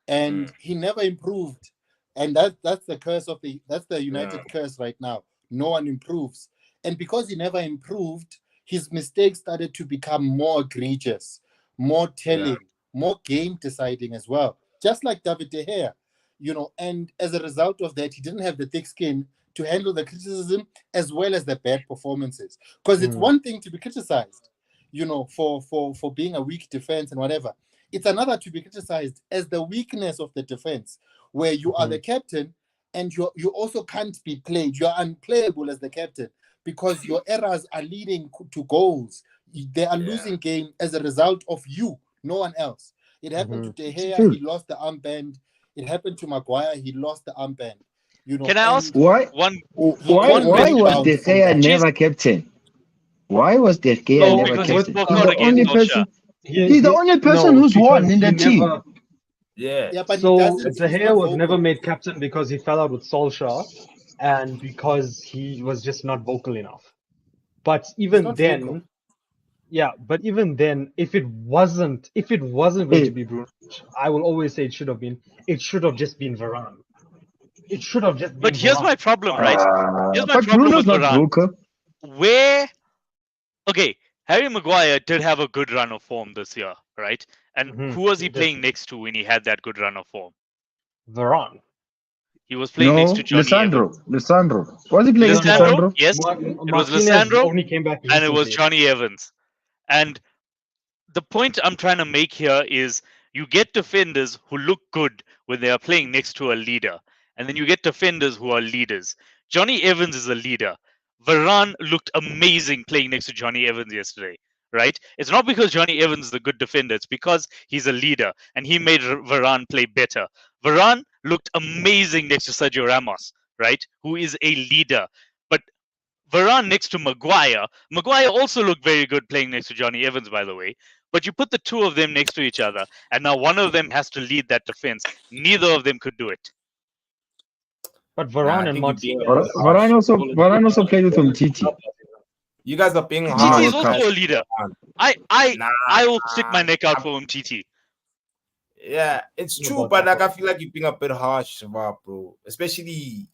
And he never improved. And that's the curse of that's the United curse right now. No one improves. And because he never improved, his mistakes started to become more egregious, more telling, more game deciding as well. Just like David De Gea. And as a result of that, he didn't have the thick skin to handle the criticism as well as the bad performances. Because it's one thing to be criticized, for being a weak defense and whatever. It's another to be criticized as the weakness of the defense, where you are the captain and you also can't be played. You're unplayable as the captain because your errors are leading to goals. They are losing game as a result of you, no one else. It happened to De Gea, he lost the armband. It happened to Maguire, he lost the armband. Can I ask why? one? Why One was rebound De from Gea that. never captain? Why was De Gea So, never because he captain? spoke He's out the only against person. Solskjaer. He's the only person no, who's won because in he the team. never. Yeah. Yeah, but he So doesn't. De He's Gea not was never vocal. made captain because he fell out with Solskjaer, and because he was just not vocal enough. But even not then, vocal. yeah, but even then, if it wasn't going Hey. to be Bruno, I will always say it should have just been Varane. It should have just been But here's Varane. my problem, right? Here's my But problem Bruno's with not Varane. vocal. Where, okay, Harry Maguire did have a good run of form this year, right? And Mhm, who was he he did. playing next to when he had that good run of form? Varane. He was playing next to No, Johnny Evans. Lissandro. Was he playing with Lissandro, Lissandro? yes, it was Martinez Lissandro, only came back and it was recently. Johnny Evans. And the point I'm trying to make here is you get defenders who look good when they are playing next to a leader, and then you get defenders who are leaders. Johnny Evans is a leader. Varane looked amazing playing next to Johnny Evans yesterday, right? It's not because Johnny Evans is a good defender, it's because he's a leader and he made Varane play better. Varane looked amazing next to Sergio Ramos, right? Who is a leader. But Varane next to Maguire. Maguire also looked very good playing next to Johnny Evans, by the way. But you put the two of them next to each other, and now one of them has to lead that defense. Neither of them could do it. But Nah, I Varane and think you're being a Martinez. bit harsh. Varane also played with Umtiti. You guys are being Ah, Titi is harsh. World Cup. also a leader. I Nah, will stick my neck out for Titi. yeah, it's What true, about but that like I one? feel like you're being a bit harsh, bro. Especially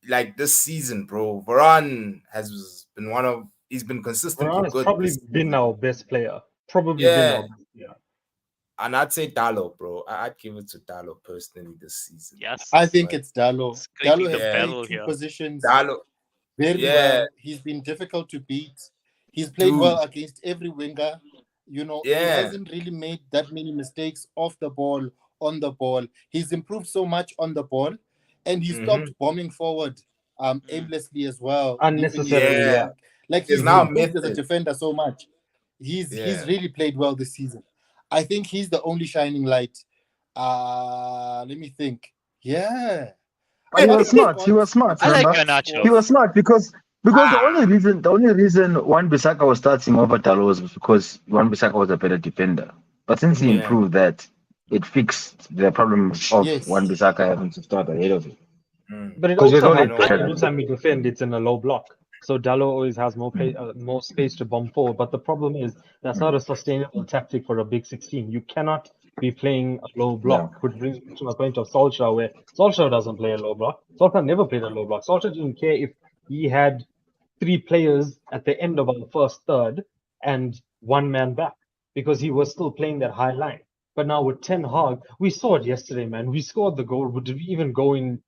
like this season, bro. Varane has been he's been consistently Varane has good probably this been season. our best player. Probably been Yeah, our best player. and I'd say Dalo, bro. I'd give it to Dalo personally this season. Yes, I think Like, it's Dalo. scraping Dalo the has yeah, played barrel two here. positions Dalo, very yeah, well. He's been difficult to beat. He's played dude, well against every winger. You know, he yeah. hasn't really made that many mistakes off the ball, on the ball. He's improved so much on the ball, and he Mm-hmm. stopped bombing forward aimlessly as well, leaving his Unnecessarily, Yeah, yeah. like there's he's now a improved as a method. defender so much. He's Yeah, really played well this season. I think he's the only shining light. Let me think. Yeah. But he Apart was from smart. He Scott, was smart. I like Remember, Garnacho. he was smart because the ah, only reason Wan Bissaka was starting over Dalo was because Wan Bissaka was a better defender. But since he Mhm. yeah, improved that, it fixed the problem of yes. Wan Bissaka having to start ahead of him. But it Because he was also always helps no, that better every than time we defend, it's in a low block. So Dallo always has more space to bomb forward. But the problem is that's not a sustainable tactic for a big 16. You cannot be playing a low yeah. block, which brings me to my point of Solskjaer, where Solskjaer doesn't play a low block. Solskjaer never played a low block. Solskjaer didn't care if he had three players at the end of our first third and one man back because he was still playing that high line. But now with Ten Hag, we saw it yesterday, man. We scored the goal. But did we even go in?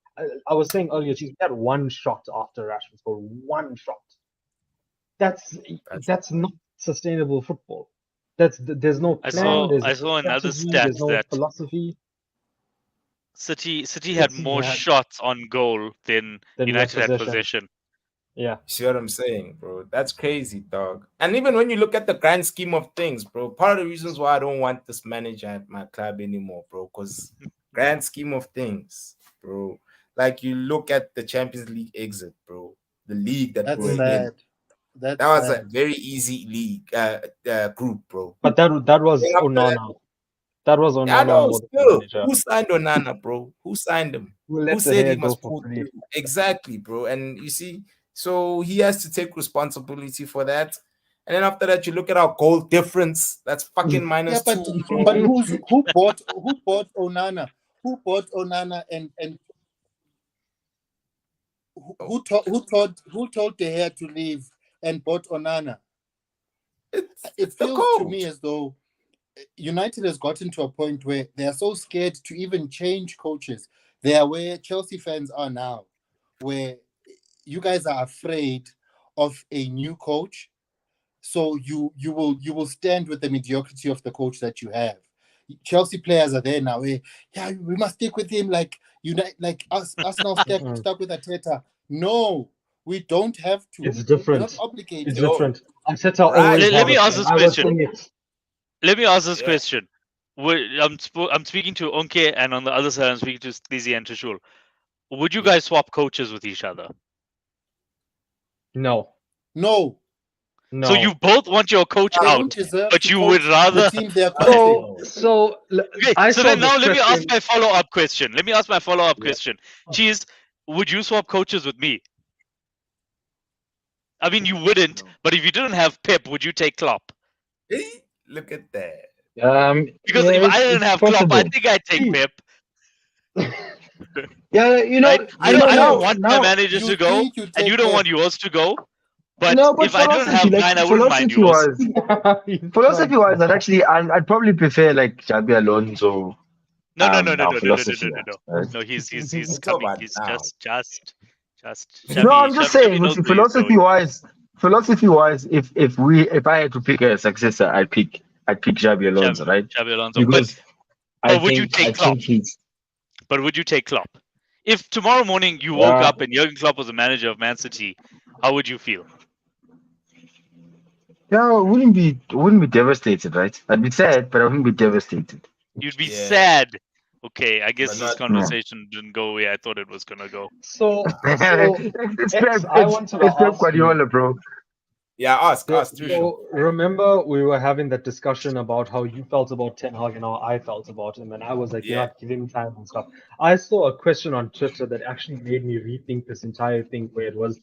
I was saying earlier, we had one shot after Rashford scored. One shot. That's that's not sustainable football. There's no I plan. There's no saw another strategy. stat There's no that philosophy. City had City more had shots on goal than then we had United had possession. possession. Yeah. see what I'm saying, bro. That's crazy, dog. And even when you look at the grand scheme of things, bro, part of the reasons why I don't want this manager at my club anymore, bro, because grand scheme of things, bro. Like you look at the Champions League exit, bro. The league that That's we're Mhm. in. sad. That's That was a sad. very easy league group, bro. But that was Then after that, Onana. That was I Onana know more than the still. manager. Who signed Onana, bro? Who signed him? Who Who let the said he hair go must for pull free? through? Exactly, bro. And you see, so he has to take responsibility for that. And then after that, you look at our goal difference. That's fucking Yeah, minus but 2, but bro. who bought Onana? Who bought Onana and who told De Gea to leave and bought Onana? It It's the feels to me coach. as though United has gotten to a point where they are so scared to even change coaches. They are where Chelsea fans are now, where you guys are afraid of a new coach. So you will stand with the mediocrity of the coach that you have. Chelsea players are there now. Yeah, we must stick with him like us Arsenal stuck with Arteta. No, we don't have to. It's We're not different. obligated. It's Yo, different. Arteta right, always Let has me a ask plan. this I was question. saying it. Let me ask this yeah. question. I'm speaking to Onke, and on the other side, I'm speaking to Lizzie and Trishul. Would you guys swap coaches with each other? No. No, No. So you both want your coach They out, don't deserve but to you coach would the rather. team they are coaching. Okay, I so saw then now this let me ask question. my follow-up question. Let me ask my follow-up Yeah. question. Cheese, would you swap coaches with me? I mean, you wouldn't, No. but if you didn't have Pep, would you take Klopp? Hey, look at that. Because Yeah, if I didn't it's have Klopp, I possible. think I'd take See, Pep, Yeah, right? I You don't think want my now, managers you to go, think you and you take don't Pep? want yours to go. But no, but if I didn't philosophy, have like mine, I wouldn't mind yours. he's philosophy trying. wise, I'd probably prefer like Xabi Alonso. No, no, no, no, Now no, no, no, no, philosophy no, no, wise, no. right? No, he's It's all coming. about He's now. just No, I'm just saying, Shabby knows where he's philosophy going. wise, if I had to pick a successor, I'd pick Xabi Alonso, right? Shabby Alonso. Because But would you take I Klopp? think he's But would you take Klopp? If tomorrow morning you woke up and Jurgen Klopp was the manager of Man City, how would you feel? yeah, I wouldn't be devastated, right? I'd be sad, but I wouldn't be devastated. You'd be Yeah. sad. Okay, I guess But this not conversation didn't go where I thought it was gonna go. So, it's X, Pep, I wanted to it's Pep ask you. Guardiola, bro. Yeah, ask Trusho. So remember we were having that discussion about how you felt about Ten Hag and how I felt about him, and I was like, you're Yeah. not giving him time and stuff. I saw a question on Twitter that actually made me rethink this entire thing, where it was,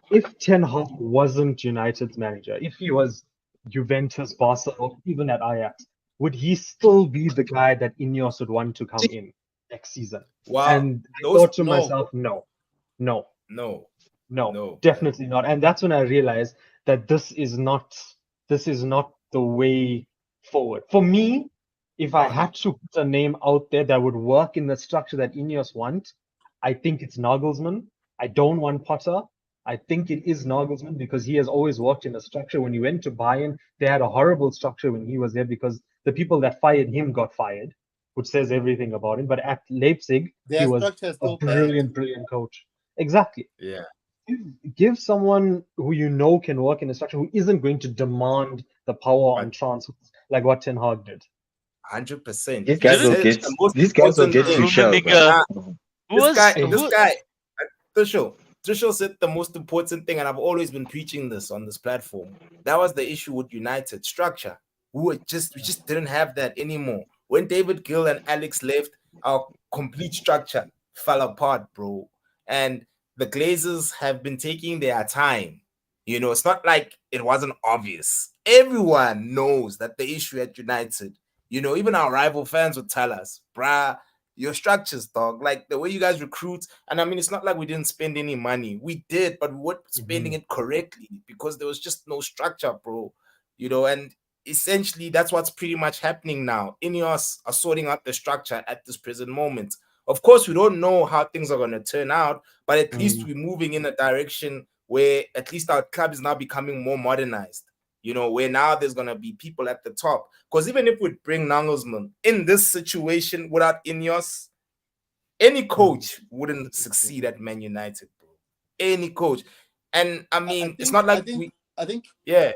if Ten Hag wasn't United's manager, if he was Juventus, Barca, or even at Ajax, would he still be the guy that Ineos would want to come in next season? Well, And I those thought to no, myself, no, no, no, definitely not. And that's when I realized that this is not the way forward. For me, if I had to put a name out there that would work in the structure that Ineos want, I think it's Nagelsmann. I don't want Potter. I think it is Nagelsmann because he has always worked in a structure. When he went to Bayern, they had a horrible structure when he was there because the people that fired him got fired, which says everything about him. But at Leipzig, he Their was structure is a still bad. brilliant coach. Exactly. yeah, Give someone who you know can work in a structure who isn't going to demand the power on But- transfers like what Ten Hag did. 100%. These guys will Didn't get The most these guys will important get thing. Tuchel, Rummenigge, bro. who This was guy, Trusho said the most important thing, and I've always been preaching this on this platform. That was the issue with United structure. We just didn't have that anymore. When David Gill and Alex left, our complete structure fell apart, bro. And the Glazers have been taking their time. You know, it's not like it wasn't obvious. Everyone knows that the issue at United, you know, even our rival fans would tell us, bruh, your structures, dog, like the way you guys recruit. And I mean, it's not like we didn't spend any money. We did, but we weren't spending it correctly because there was just no structure, bro. You know, and essentially that's what's pretty much happening now. Ineos are sorting out the structure at this present moment. Of course, we don't know how things are going to turn out, but at least we're moving in a direction where at least our club is now becoming more modernized. You know, where now there's going to be people at the top. Because even if we bring Nagelsmann in this situation without Ineos, any coach wouldn't succeed at Man United, bro. Any coach. And I mean, it's not like I think yeah.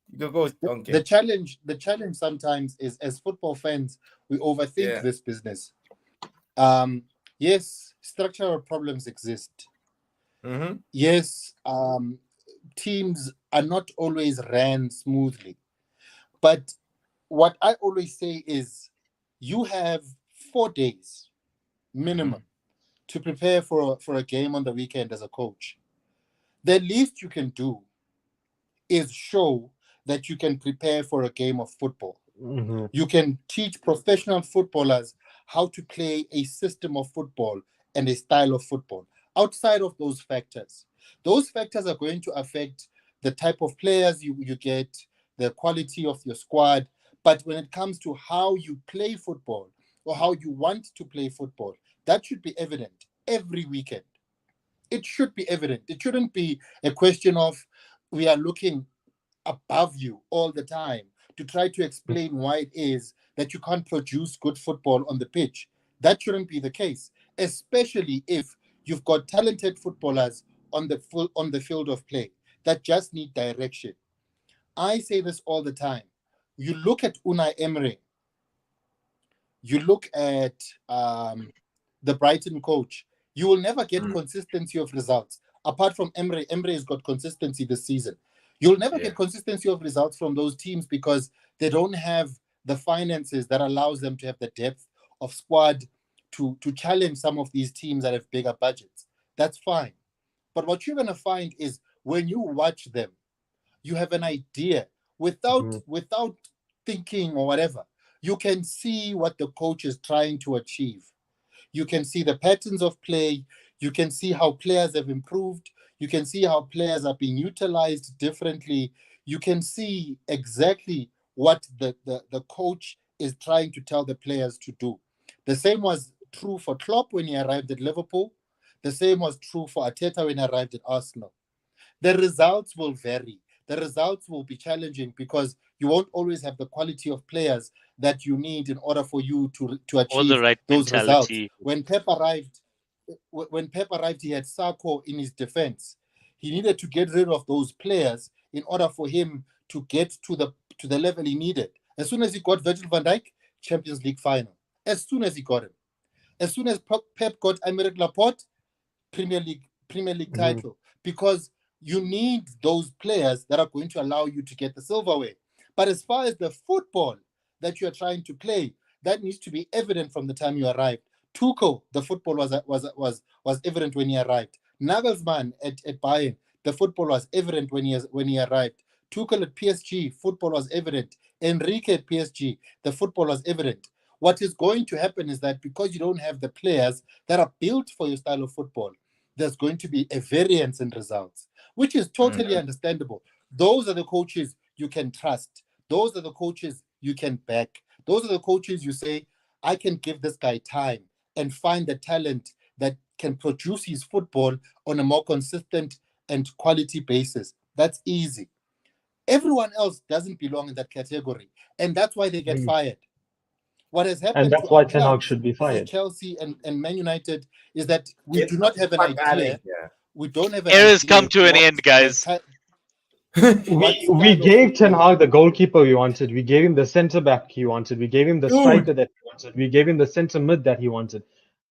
You go, Donkey. the challenge sometimes is, as football fans, we overthink this business. Yes, structural problems exist. Mm-hmm. Yes, teams are not always ran smoothly. But what I always say is you have 4 days minimum to prepare for a game on the weekend as a coach. The least you can do is show that you can prepare for a game of football. You can teach professional footballers how to play a system of football and a style of football. Outside of those factors are going to affect the type of players you get, the quality of your squad. But when it comes to how you play football or how you want to play football, that should be evident every weekend. It should be evident. It shouldn't be a question of we are looking above you all the time to try to explain why it is that you can't produce good football on the pitch. That shouldn't be the case, especially if you've got talented footballers on the field of play that just need direction. I say this all the time. You look at Unai Emery, you look at the Brighton coach, you will never get consistency of results. Apart from Emery has got consistency this season. You'll never Yeah. get consistency of results from those teams because they don't have the finances that allows them to have the depth of squad to challenge some of these teams that have bigger budgets. That's fine. But what you're going to find is when you watch them, you have an idea without thinking or whatever. You can see what the coach is trying to achieve. You can see the patterns of play. You can see how players have improved. You can see how players are being utilized differently. You can see exactly what the coach is trying to tell the players to do. The same was true for Klopp when he arrived at Liverpool. The same was true for Arteta when he arrived at Arsenal. The results will vary. The results will be challenging because you won't always have the quality of players that you need in order for you to Or the achieve right those results. mentality. When Pep arrived, he had Sarko in his defense. He needed to get rid of those players in order for him to get to the level he needed. As soon as he got Virgil van Dijk, Champions League final. As soon as he got him. As soon as Pep got Aymeric Laporte, Premier League title. Because you need those players that are going to allow you to get the silverware. But as far as the football that you're trying to play, that needs to be evident from the time you arrived. Tuchel, the football was evident when he arrived. Nagelsmann at Bayern, the football was evident when he arrived. Tuchel at PSG, football was evident. Enrique at PSG, the football was evident. What is going to happen is that because you don't have the players that are built for your style of football, there's going to be a variance in results, which is totally understandable. Those are the coaches you can trust. Those are the coaches you can back. Those are the coaches you say, I can give this guy time and find the talent that can produce his football on a more consistent and quality basis. That's easy. Everyone else doesn't belong in that category, and that's why they get fired. What has And happened to that's why our Ten Hag clubs, should be this is fired. Chelsea and Man United, is that we Get do the not have an fuck outta idea. here. We don't have an Era's idea come to an what end, the guys. what We style of gave Ten football. Hag the goalkeeper we wanted. We gave him the centre back he wanted. We gave him the Dude. striker that he wanted. We gave him the centre mid that he wanted.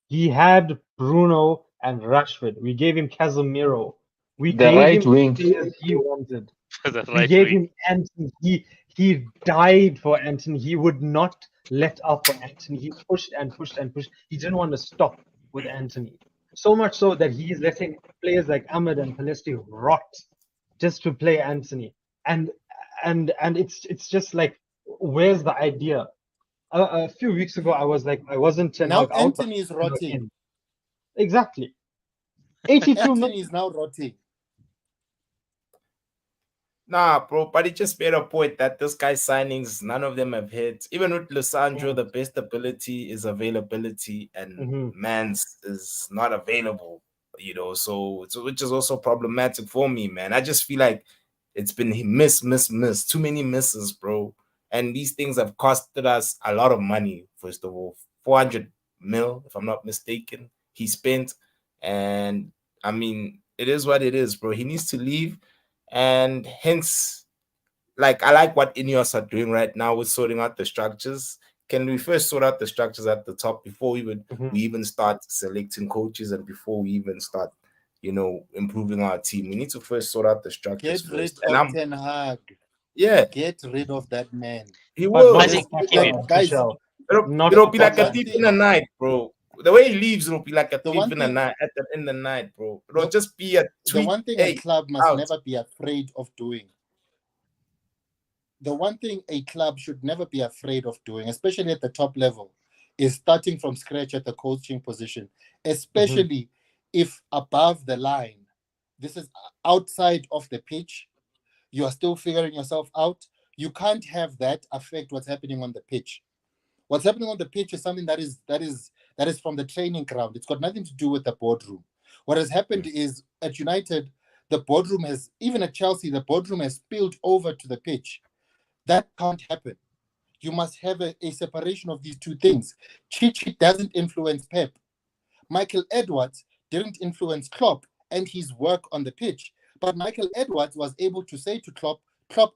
He had Bruno and Rashford. We gave him Casemiro. We The gave right him wing. the players he wanted. The We right gave wing. him Anthony. He died for Anthony. He would not let up for Anthony. He pushed and pushed and pushed. He didn't want to stop with Anthony. So much so that he is letting players like Ahmed and Palesti rot just to play Anthony. And it's just like, where's the idea? A few weeks ago, I was like, I wasn't Ten Now Hag out, but Anthony is Ten Hag rotting. in. Exactly. 82 Anthony minutes. is now rotting. Nah, bro, but he just made a point that this guy's signings, none of them have hit. Even with Lissandro, the best ability is availability, and Mans is not available, so which is also problematic for me, man. I just feel like it's been miss. Too many misses, bro. And these things have costed us a lot of money, first of all. 400 mil, if I'm not mistaken, he spent. And I mean, it is what it is, bro. He needs to leave. And hence, like, I like what Ineos are doing right now with sorting out the structures. Can we first sort out the structures at the top before we even start selecting coaches and before we even start, improving our team? We need to first sort out the structures Get rid first. And of Ten Hag. yeah, Get rid of that man. he But will. not I for think Pogba, keep him. Guys, Michelle. It'll Not be for like a Pogba. thief in the night, bro. The way he leaves, it'll be like a The thief one in the thing- night in the night, bro. It'll The- just be a the tweet. one thing Hey, a club must out. never be afraid of doing. The one thing a club should never be afraid of doing, especially at the top level, is starting from scratch at the coaching position, especially if above the line, this is outside of the pitch, you are still figuring yourself out. You can't have that affect what's happening on the pitch. What's happening on the pitch is something that is from the training ground. It's got nothing to do with the boardroom. What has happened is at United, the boardroom has, even at Chelsea, the boardroom has spilled over to the pitch. That can't happen. You must have a separation of these two things. Chichi doesn't influence Pep. Michael Edwards didn't influence Klopp and his work on the pitch. But Michael Edwards was able to say to Klopp,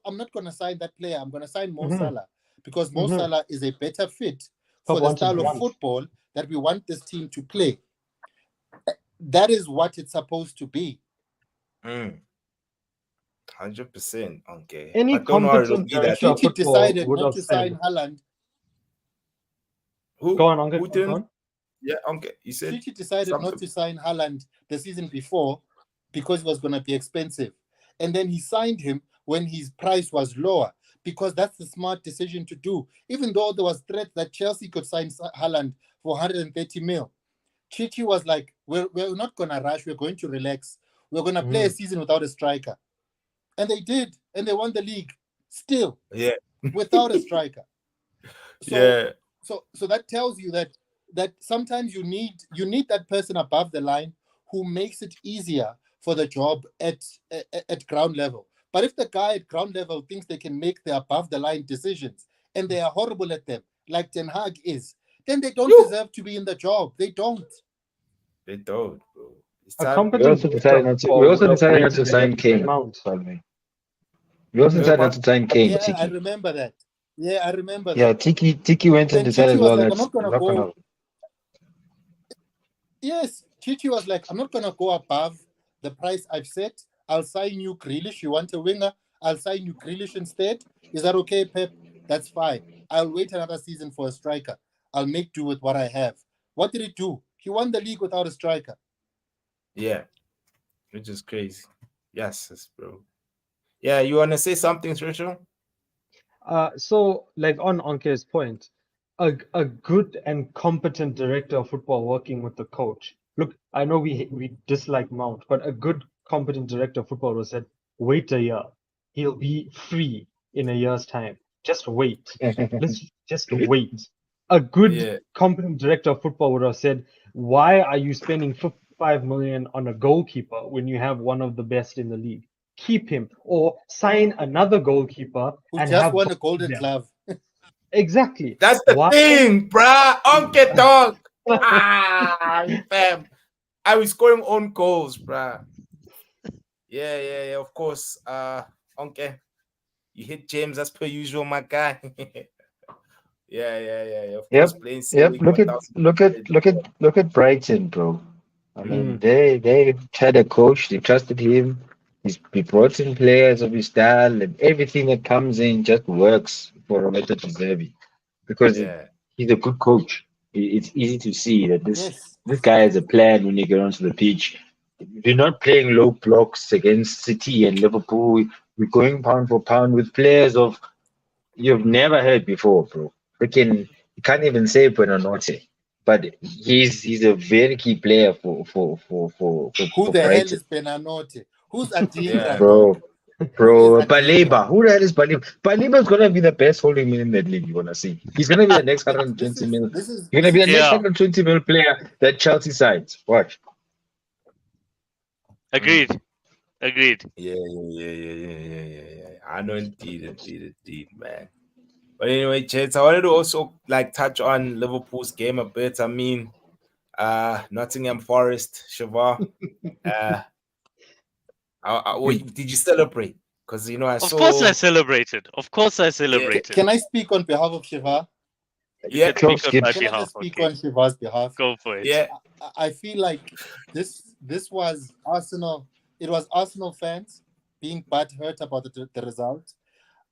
I'm not going to sign that player. I'm going to sign Mo Salah because Mo Salah is a better fit for the style of football that we want this team to play. That is what it's supposed to be. 100%. Okay, Any but don't worry, it'll competent be that. director of City football decided would not have to said, sign Haaland. Who? "Go on, Uncle, Who go didn't? on." Yeah, okay. You said City decided not something. to sign Haaland the season before because it was going to be expensive. And then he signed him when his price was lower because that's the smart decision to do. Even though there was threat that Chelsea could sign Haaland for 130 mil. Chichi was like, we're not going to rush. We're going to relax. We're going to play a season without a striker. And they did. And they won the league still Yeah, without a striker. So yeah, so that tells you that sometimes you need that person above the line who makes it easier for the job at ground level. But if the guy at ground level thinks they can make the above the line decisions and they are horrible at them, like Ten Hag is, then they don't You. deserve to be in the job. They don't. They don't, bro. It's A time. We competent also director decided of not to. We football would also have decided not waited to a year sign to sign Kane. Mount. By the way, we also Wait, decided not what? to sign Kane. Yeah, I Tiki. remember that. Yeah, I remember Yeah, that. Tiki went and Then Chichi decided, was well, like, I'm that's not gonna not gonna. go. Yes, Chichi was like, I'm not gonna go above the price I've set. I'll sign you Grealish. You want a winger? I'll sign you Grealish instead. Is that okay, Pep? That's fine. I'll wait another season for a striker. I'll make do with what I have. What did he do? He won the league without a striker. Yeah, which is crazy. Yes, bro. Yeah, you wanna say something, Rachel? So, like on Anke's point, a good and competent director of football working with the coach. Look, I know we dislike Mount, but a good competent director of football was said, wait a year. He'll be free in a year's time. Just wait. Let's just wait. A good Yeah, competent director of football would have said, why are you spending 55 million on a goalkeeper when you have one of the best in the league? Keep him or sign another goalkeeper Who and just have won a both of golden them. glove. Exactly. that's the Why? thing, bruh. Uncle dog. Fam. I was scoring own goals, bruh. Yeah. Of course. Uncle, you hit James as per usual, my guy. Yeah. Of course, Yep, playing yep. silly Look at 1,000. Brighton, bro. I mean, Mm. they had a coach. They trusted him. He brought in players of his style, and everything that comes in just works for Roberto De Zerbi because Yeah, he's a good coach. It's easy to see that Yes. this guy has a plan when you get onto the pitch. We're not playing low blocks against City and Liverpool. We're going pound for pound with players of you've never heard before, bro. Freaking, you can't even say Buonanotte, but he's a very key player Who for the hell Brighton, is Benanote? Who's yeah. Adingra, bro. though? Who is Bro, Adingra? Baleba. Who the hell is Baleba? Baleba's gonna be the best holding man in that league. You're gonna see. He's gonna be the next This 120 is mil. this is He's gonna this be the is next Yeah, 120 mil player that Chelsea signs. Watch. agreed. Agreed. Yeah. I know indeed, man. But anyway, Jets, I wanted to also like touch on Liverpool's game a bit. I mean, Nottingham Forest, Shavar. Uh, did you celebrate? Because I Of course I saw. celebrated. Of course I Yeah, celebrated. Can I speak on behalf of Shiva? You yeah, can speak Close on my Gibbs. Can I behalf. just speak Okay, on Shiva's behalf? go for it. yeah, I feel like this was Arsenal. It was Arsenal fans being butthurt about the result.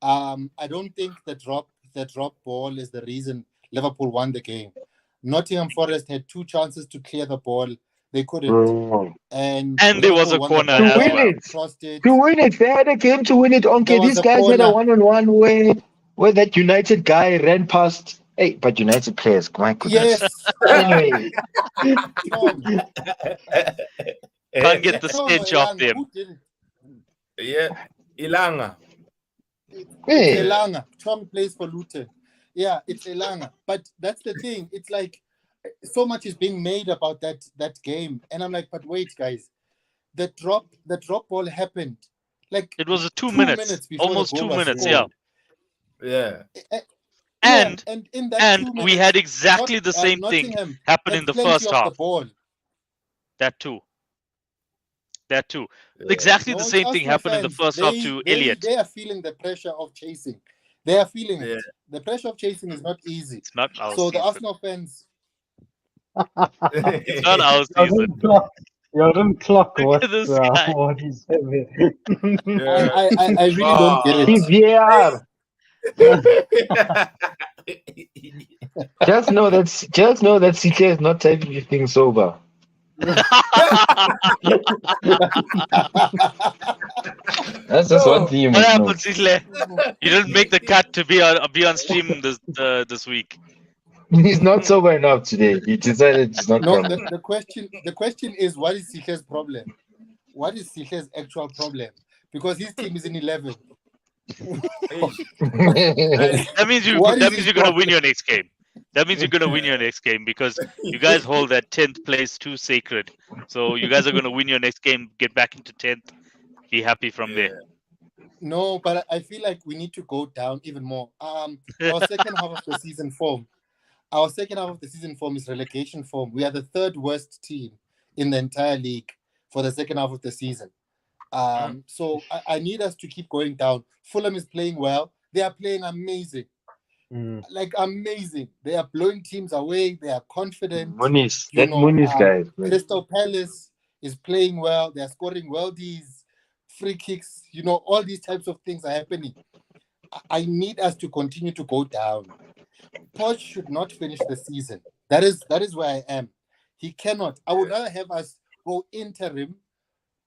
I don't think the drop ball is the reason Liverpool won the game. Nottingham Forest had two chances to clear the ball. They couldn't. Bro. And And there was Liverpool a won the corner ball To as win back, well. it. crossed it. To win it. They had a game to win it. There Okay, was these a guys had a corner. one-on-one where that United guy ran past. Hey, but United players, my goodness. Yes, Anyway, Tom. Can't get It's the Tom or stench off Elanga. them. Who did it? yeah. Ilanga. It's hey, Elanga. Tom plays for Luton. Yeah, it's Elanga. But that's the thing. It's like so much is being made about that game, and I'm like, but wait, guys, the drop ball happened like It was a 2 minutes, 2 minutes before the almost goal two was minutes. Yeah, scored. Yeah, Yeah, and and in that and we 2 minutes, had exactly the same thing Nottingham happen in had the plenty first of the half. ball. That too. That too. yeah. Exactly the No, it's same thing Arsenal happened in the fans. first half to Elliot. They are feeling the pressure of chasing. They are feeling Yeah. it. The pressure of chasing is not easy. It's not our So the season. Arsenal fans, It's not our Now, season. You didn't clock Look at this guy. what he said there. I really don't get it. CVR. Just know that CK is not taking these things sober. That's just one thing you What must know. happened, Sisle? You didn't make the cut to be on stream this week. He's not sober enough today. He decided he's not No, coming. the question is, what is Sikhe's problem? What is Sikhe's actual problem? Because his team is in 11th. That means you're gonna win your next game. That means you're gonna win your next game because you guys hold that 10th place too sacred. So you guys are gonna win your next game, get back into 10th, be happy from there. No, but I feel like we need to go down even more. Our second half of the season form. Our second half of the season form is relegation form. We are the third worst team in the entire league for the second half of the season. So I need us to keep going down. Fulham is playing well. They are playing amazing. Like amazing. They are blowing teams away. They are confident. Muniz, Muniz guy. Crystal Palace is playing well. They are scoring worldies, free kicks. All these types of things are happening. I need us to continue to go down. Poch should not finish the season. That is where I am. He cannot. I would rather have us go interim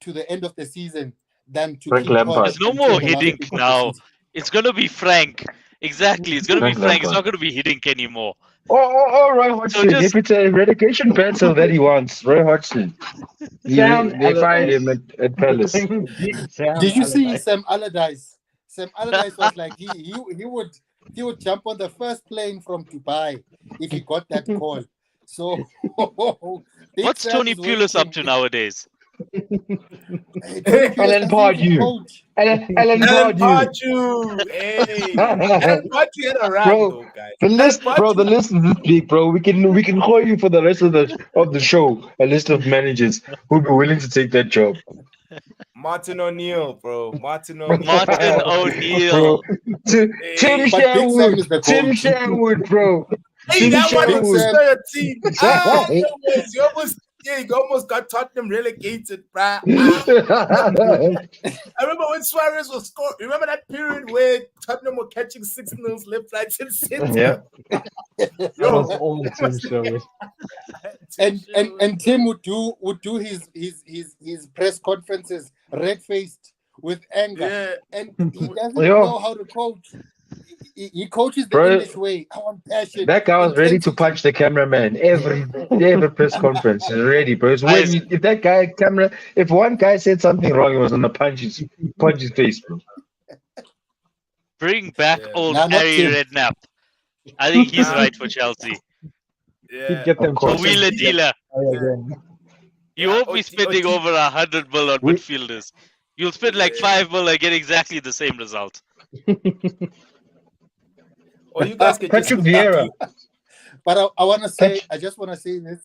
to the end of the season than to Frank keep Lampard. Poch There's no until more the last Hiddink week of the now. season. It's gonna be Frank. Exactly. It's gonna be Frank Frank. It's Lampard. not gonna be Hiddink anymore. Roy Hodgson. So just- If it's a relegation pencil that he wants, Roy Hodgson. They find him at Palace. Did you see Sam Allardyce? Sam Allardyce was like he would jump on the first plane from Dubai if he got that call. So Big What's Sam Tony is Pulis up waiting. to nowadays? Alan Pardew. Alan Pardew. Pardew. Hey, Alan Pardew had a run, Bro, though, guys. The list is this big, bro. We can call you for the rest of the show. A list of managers who'd be willing to take that job. Martin O'Neill, bro. Martin Martin O'Neill. Bro. Tim But Big Sam Sherwood. is the Tim goal. Sherwood, bro. Hey, Tim that one Sherwood. was a team. You almost got Tottenham relegated, bruh. I remember when Suarez was scoring. Remember that period where Tottenham were catching 6-0 left, right, and center? Yeah. That was all Tim Sherwood. And Tim would do his press conferences red faced with anger, and he doesn't know how to coach. He coaches the English way. I want passion. That guy was ready to punch the cameraman every press conference. He's ready, bro. If one guy said something wrong, he was gonna punch his face, bro. Bring back old Nah, not Harry Tim. Redknapp. I think he's right for Chelsea. He'd get them A wheeler dealer. again. You won't be spending over 100 mil on midfielders. You'll spend like 5 mil and get exactly the same result. Or you guys can Patrick just Vieira. But I want to say, I just want to say this.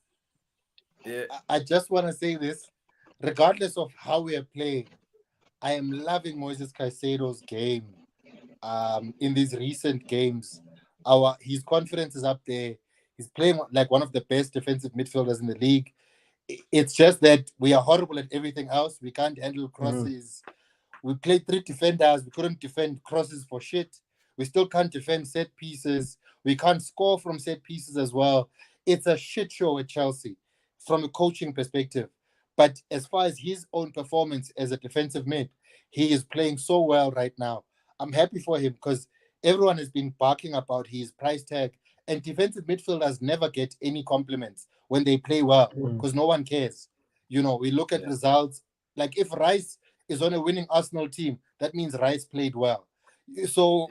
Yeah. I just want to say this. Regardless of how we are playing, I am loving Moises Caicedo's game. In these recent games, his confidence is up there. He's playing like one of the best defensive midfielders in the league. It's just that we are horrible at everything else. We can't handle crosses. We played 3 defenders. We couldn't defend crosses for shit. We still can't defend set pieces. We can't score from set pieces as well. It's a shit show at Chelsea from a coaching perspective. But as far as his own performance as a defensive mid, he is playing so well right now. I'm happy for him because everyone has been barking about his price tag. And defensive midfielders never get any compliments when they play well because no one cares. We look at results. Like if Rice is on a winning Arsenal team, that means Rice played well. So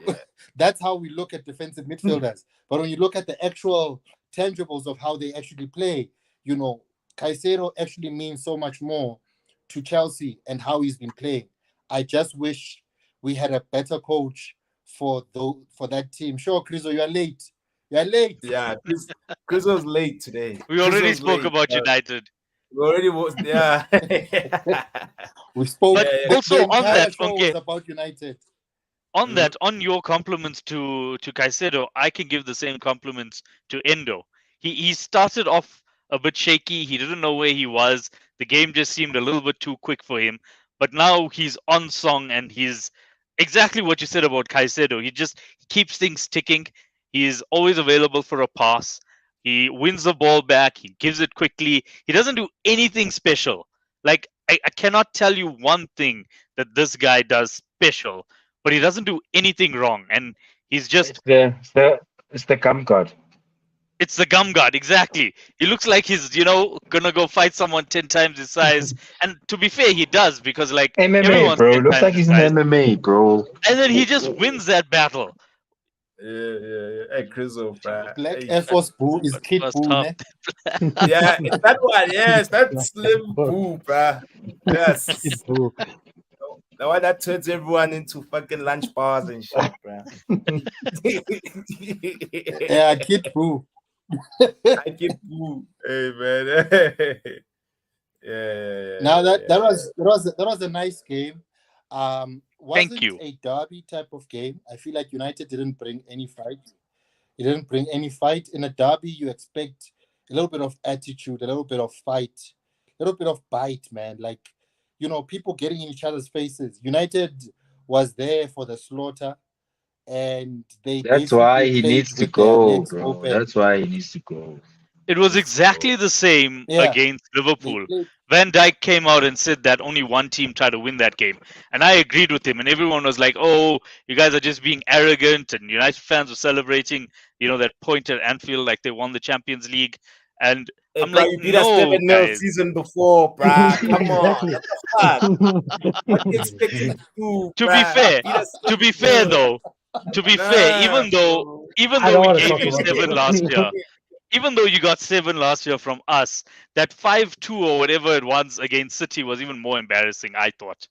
that's how we look at defensive midfielders. But when you look at the actual tangibles of how they actually play, Caicedo actually means so much more to Chelsea and how he's been playing. I just wish we had a better coach for that team. Sure, Chriso, you are late. You are late. Yeah, Chris was late today. We already spoke about United. We already was, yeah. We spoke. But also on that, show okay. was about United. On that, on your compliments to Caicedo, I can give the same compliments to Endo. He started off a bit shaky. He didn't know where he was. The game just seemed a little bit too quick for him. But now he's on song and he's exactly what you said about Caicedo. He just keeps things ticking. He is always available for a pass. He wins the ball back. He gives it quickly. He doesn't do anything special. Like, I cannot tell you one thing that this guy does special, but he doesn't do anything wrong. And he's just, It's the gum god. it's the gum guard, exactly. He looks like he's, gonna go fight someone 10 times his size. And to be fair, he does, because, like, MMA, everyone's bro. 10 Looks times like his he's in size. MMA, bro. And then he just wins that battle. Yeah. Hey, Chriso, bruh. Black Hey, Air Force Boo is Kid First Boo, half. ne? yeah, it's that one. Yes, that slim boo, bruh. Yes. It's boo. The one that turns everyone into fucking lunch bars and shit, bruh. Yeah, Kid Boo. I get boo. Hey, man. Yeah. Now that was a nice game. Wasn't Thank you. a derby type of game. I feel like United didn't bring any fight. It didn't bring any fight. In a derby, you expect a little bit of attitude, a little bit of fight, a little bit of bite, man. Like, people getting in each other's faces. United was there for the slaughter, and they That's why basically he played needs to with their go, legs bro. open. That's why he needs to go. It was exactly the same Yeah. against They Liverpool. played- Van Dijk came out and said that only one team tried to win that game. And I agreed with him. And everyone was like, oh, you guys are just being arrogant. And United fans were celebrating, that point at Anfield like they won the Champions League. And Hey, I'm bro, like, you beat us no, 7-0 guys. season before, bruh. Come on. Exactly. What the fuck? What do you expect me to do? To be bruh? fair, Beat us To be fair, 7-0. though, even though bro. I we don't wanna gave talk you about 7 this. last year, even though you got 7 last year from us, that 5-2 or whatever it was against City was even more embarrassing, I thought.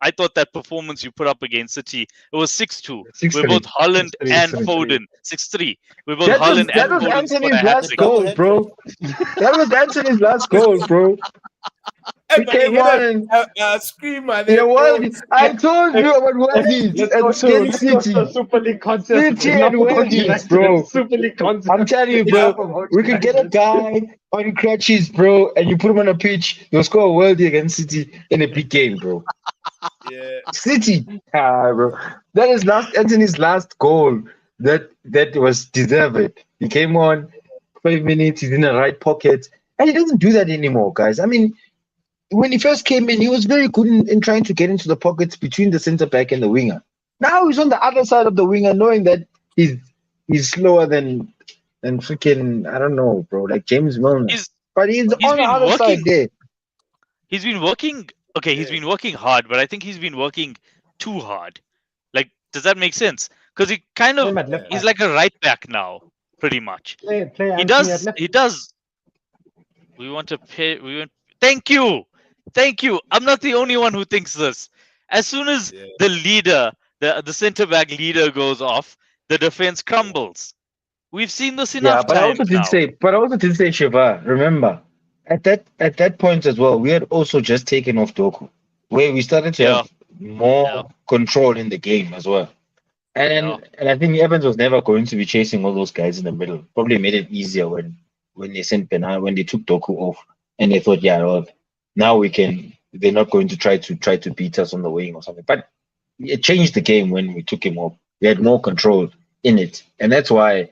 I thought that performance you put up against City, it was 6-2. We're 6-3. both Holland 6-3, and 6-3. Foden. 6-3. We're both That was Holland and Foden scored Anthony's a hat last trick. goal, bro. That was Anthony's last goal, bro. Hey, He but he came hit on and a screamer you there, know bro. what? I told you about Wendy's Let's and go to City. Super League concept. City Enough and about Wendy's, United bro. and Super League concept. I'm telling you, Enough bro. about We could get a United. guy on crutches, bro, and you put him on a pitch. You'll score a worldie against City in a big game, bro. Yeah. City, bro. That is Anthony's last goal. That was deserved. He came on 5 minutes. He's in the right pocket, and he doesn't do that anymore, guys. I mean, when he first came in, he was very good in trying to get into the pockets between the centre back and the winger. Now he's on the other side of the winger, knowing that he's slower than freaking, I don't know, bro, like James Milner. But he's on the been other working- side there. He's been working, he's been working hard, but I think he's been working too hard. Like, does that make sense? Because he kind Play of, him at left he's back. like a right back now, pretty much. Play He Anthony at does. left He back. does. We want to pay. Thank you. I'm not the only one who thinks this. As soon as Yeah. the leader, the centre back leader goes off, the defense crumbles. We've seen this Yeah, enough but I times also did say, Shiva, remember, at that point as well, we had also just taken off Doku, where we started to have more control in the game as well. And I think Evans was never going to be chasing all those guys in the middle. Probably made it easier when they sent when they took Doku off, and they thought, yeah, well, now we can. They're not going to try to beat us on the wing or something. But it changed the game when we took him off. We had more control in it, and that's why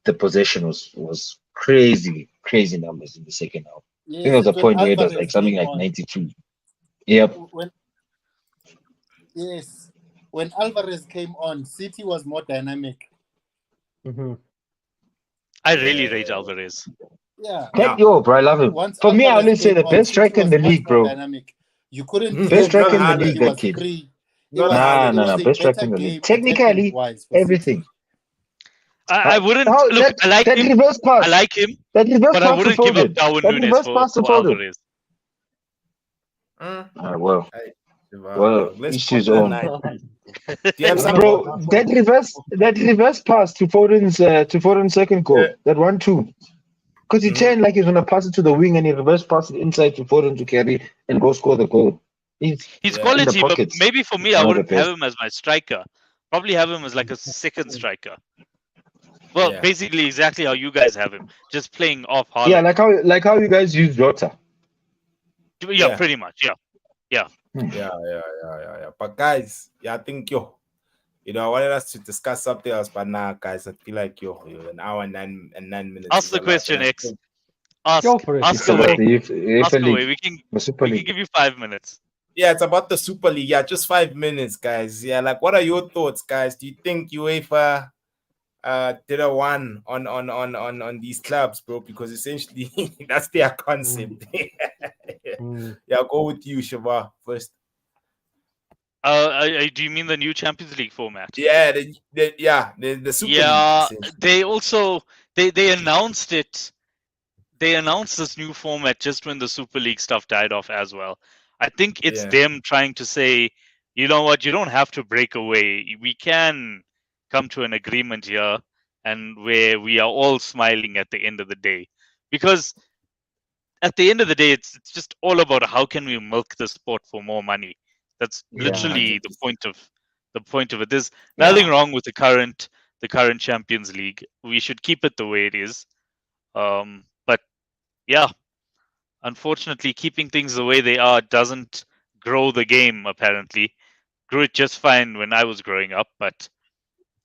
the possession was crazy numbers in the second half. I think there was a point where it was like something like 92. Yep. When Alvarez came on, City was more dynamic. Mhm. I really rate Alvarez. Yeah. Bro, I love him. Once For me, I Alvarez always say came the on, best City striker in was the much league, more bro. dynamic. You couldn't Best defend striker in the him. league, He that was kid. free. It Not was, hard. it was a Best striker better in the league. game Technically, attacking-wise for everything. I wouldn't How- look. I like that him. reverse pass. I like him, That reverse but I pass to wouldn't give up Foden. Darwin That Nunes reverse for pass to Foden. Alvarez. Well, Let's each put his that own. night. Do you have some? Bro, that reverse pass to Foden's second goal, Yeah. that 1-2. Because he turned like he's gonna pass it to the wing and he reverse passed it inside to Foden to carry and go score the goal. He's Yeah. in the quality, but pockets. maybe for me, One I of the wouldn't have best. him as my striker. Probably have him as like a second striker. Well, Yeah. basically exactly how you guys have him, just playing off Haaland. Yeah, like how you guys use Jota. Yeah, pretty much. Yeah. Yeah. But guys, yeah, I think I wanted us to discuss something else, but now, guys, I feel like an hour and 9 minutes. Ask is the a lot, question, and I X. think- Go for it. Ask It's about away. the UEFA Ask away. League, We the Super can League. give you 5 minutes. Yeah, it's about the Super League. Yeah, just 5 minutes, guys. Yeah, like, what are your thoughts, guys? Do you think UEFA did a one on these clubs, bro? Because essentially that's their concept. Yeah, go with you, Shaba, first. Do you mean the new Champions League format? Yeah, the Super League. Yeah, Essentially. they also they announced it. They announced this new format just when the Super League stuff died off as well. I think it's Yeah. them trying to say, you know what, you don't have to break away. We can come to an agreement here, and where we are all smiling at the end of the day, because at the end of the day, it's just all about how can we milk the sport for more money. That's Yeah, literally the 100%. point of it. There's Yeah. nothing wrong with the current Champions League. We should keep it the way it is. But yeah, unfortunately, keeping things the way they are doesn't grow the game. Apparently, grew it just fine when I was growing up, but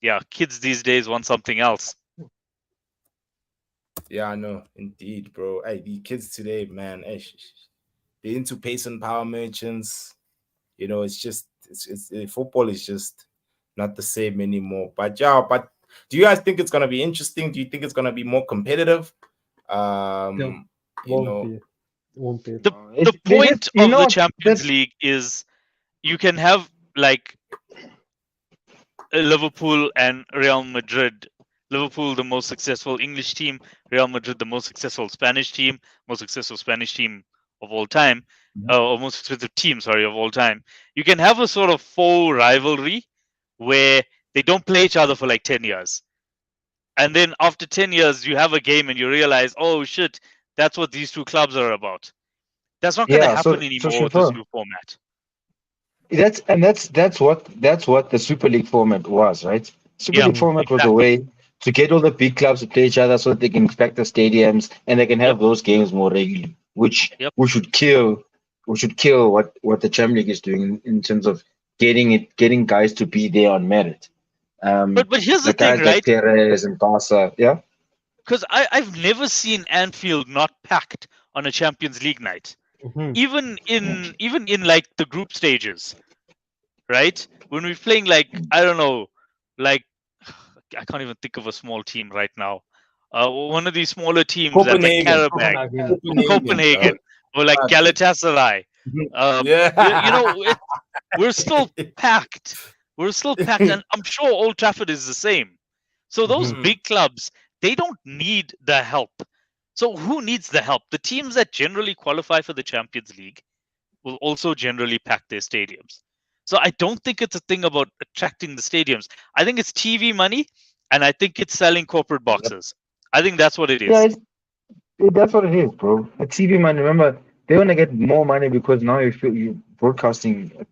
yeah, kids these days want something else. Yeah, I know, indeed, bro. Hey, the kids today, man, they're into pace and power merchants. It's just football is just not the same anymore. But do you guys think it's gonna be interesting? Do you think it's gonna be more competitive? You know, Won't be. The point of the Champions League is you can have like Liverpool and Real Madrid. Liverpool, the most successful English team. Real Madrid, the most successful Spanish team. Most successful Spanish team of all time. Or most successful team, sorry, of all time. You can have a sort of faux rivalry where they don't play each other for like 10 years. And then after 10 years, you have a game and you realize, oh shit, that's what these two clubs are about. That's not going to happen anymore with this new format. That's what the Super League format was, right? Super League format was a way to get all the big clubs to play each other so that they can expect the stadiums and they can have those games more regularly, which we should kill what the Champions League is doing in terms of getting guys to be there on merit. But here's the guys thing, right? Like Perez and Barca, yeah. Because I've never seen Anfield not packed on a Champions League night. Even in like the group stages, right? When we're playing like, I don't know, like I can't even think of a small team right now. One of these smaller teams that's like Karabag, Copenhagen, or like Galatasaray. We're still packed. We're still packed, and I'm sure Old Trafford is the same. So those big clubs, they don't need the help. So who needs the help? The teams that generally qualify for the Champions League will also generally pack their stadiums. So I don't think it's a thing about attracting the stadiums. I think it's TV money, and I think it's selling corporate boxes. I think that's what it is. Yeah, that's what it is, bro. A TV money. Remember, they want to get more money because now you're broadcasting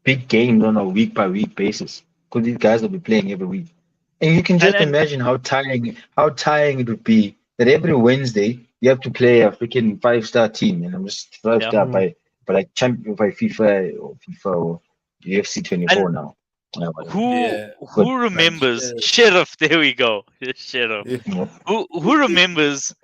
big games on a week by week basis because these guys will be playing every week. And you can just imagine how tiring it would be that every Wednesday you have to play a freaking 5-star team, and I'm just 5-star by like champion by FIFA or UFC 24 now. Who remembers Sheriff? There we go, Sheriff. Who remembers?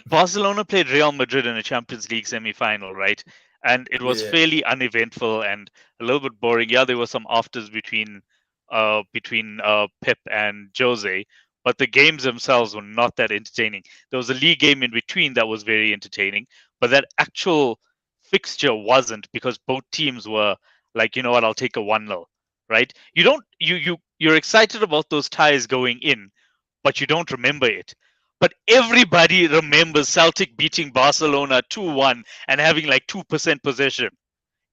Barcelona played Real Madrid in a Champions League semi-final, right? And it was fairly uneventful and a little bit boring. Yeah, there were some afters between Pep and Jose, but the games themselves were not that entertaining. There was a league game in between that was very entertaining, but that actual fixture wasn't, because both teams were like, you know what, I'll take a 1-0, right? You're excited about those ties going in, but you don't remember it. But everybody remembers Celtic beating Barcelona 2-1 and having like 2% possession.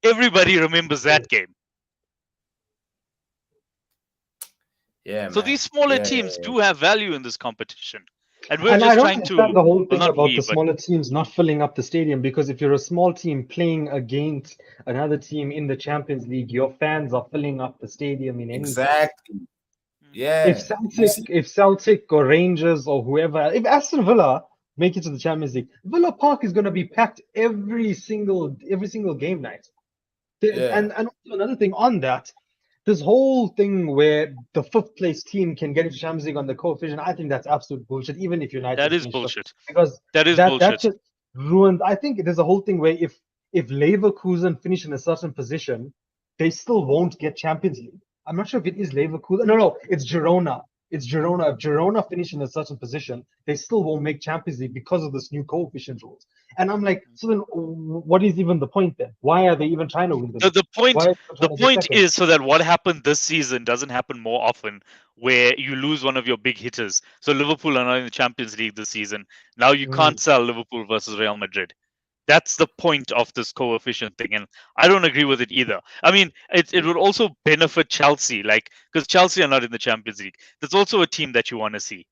Everybody remembers that game. Yeah, so man. These smaller teams do have value in this competition. And we're And just I don't trying to... understand the whole thing not about we, the but smaller teams not filling up the stadium, because if you're a small team playing against another team in the Champions League, your fans are filling up the stadium in any case. Exactly. Yeah. If Celtic or Rangers or whoever, if Aston Villa make it to the Champions League, Villa Park is going to be packed every single game night. Yeah. And also another thing on that, this whole thing where the fifth place team can get into Champions League on the coefficient, I think that's absolute bullshit. Even if United That is finish fifth. bullshit. Because That is that bullshit. just ruined. I think there's a whole thing where if Leverkusen finish in a certain position, they still won't get Champions League. I'm not sure if it is Leverkusen. No, it's Girona. It's Girona. If Girona finish in a certain position, they still won't make Champions League because of this new coefficient rules. And I'm like, so then what is even the point then? Why are they even trying to win the league? The point Why are they trying to get second? is so that what happened this season doesn't happen more often, where you lose one of your big hitters. So Liverpool are not in the Champions League this season. Now you can't sell Liverpool versus Real Madrid. That's the point of this coefficient thing, and I don't agree with it either. I mean, it would also benefit Chelsea, like because Chelsea are not in the Champions League. That's also a team that you want to see,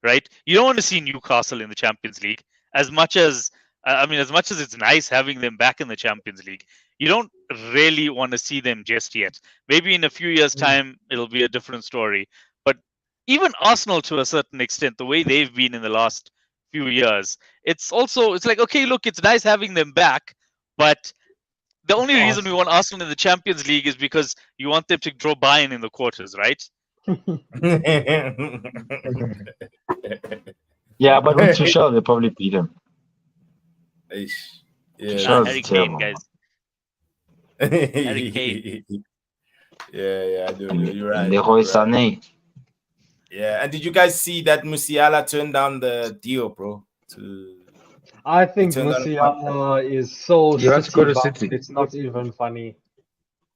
right? You don't want to see Newcastle in the Champions League as much as as much as it's nice having them back in the Champions League. You don't really want to see them just yet. Maybe in a few years' time, it'll be a different story. But even Arsenal, to a certain extent, the way they've been in the last few years, it's like, okay, look, it's nice having them back, but the only reason we want Arsenal in the Champions League is because you want them to draw Bayern in the quarters, right? Yeah, but with Tuchel, they probably beat him. Yeah, Tuchel's Harry terrible. Kane, guys. Harry Kane. Yeah, I do. You're right. Leroy Sané. Yeah, and did you guys see that Musiala turned down the deal, bro? I think turned down the Musiala is so You have to go to City-bound, City. it's not even funny.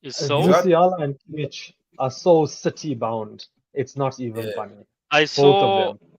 Is so Musiala and Kimmich are so City-bound. It's not even funny. I Both saw. of them.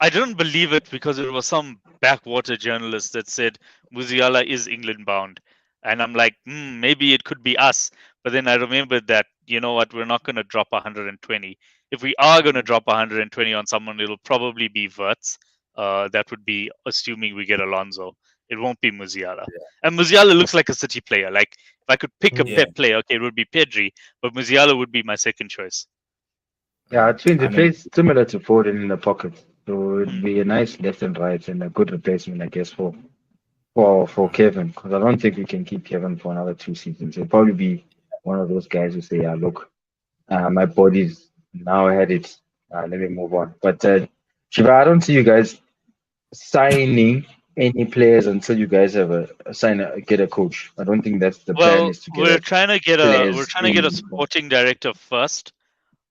I didn't believe it because it was some backwater journalist that said Musiala is England bound. And I'm like, maybe it could be us. But then I remembered that, you know what, we're not going to drop 120. If we are going to drop 120 on someone, it'll probably be Wirtz. That would be assuming we get Alonso. It won't be Musiala. And Musiala looks like a City player. Like, if I could pick a Pep player, okay, it would be Pedri. But Musiala would be my second choice. Yeah, it plays similar to Foden in the pocket. So it'd be a nice left and right and a good replacement, I guess, for Kevin. Because I don't think we can keep Kevin for another 2 seasons. He'll probably be one of those guys who say, look, my body's now had it. Let me move on. But Shiva, I don't see you guys signing any players until you guys have get a coach. I don't think that's the plan. Is to get we're trying to get a in. sporting director first.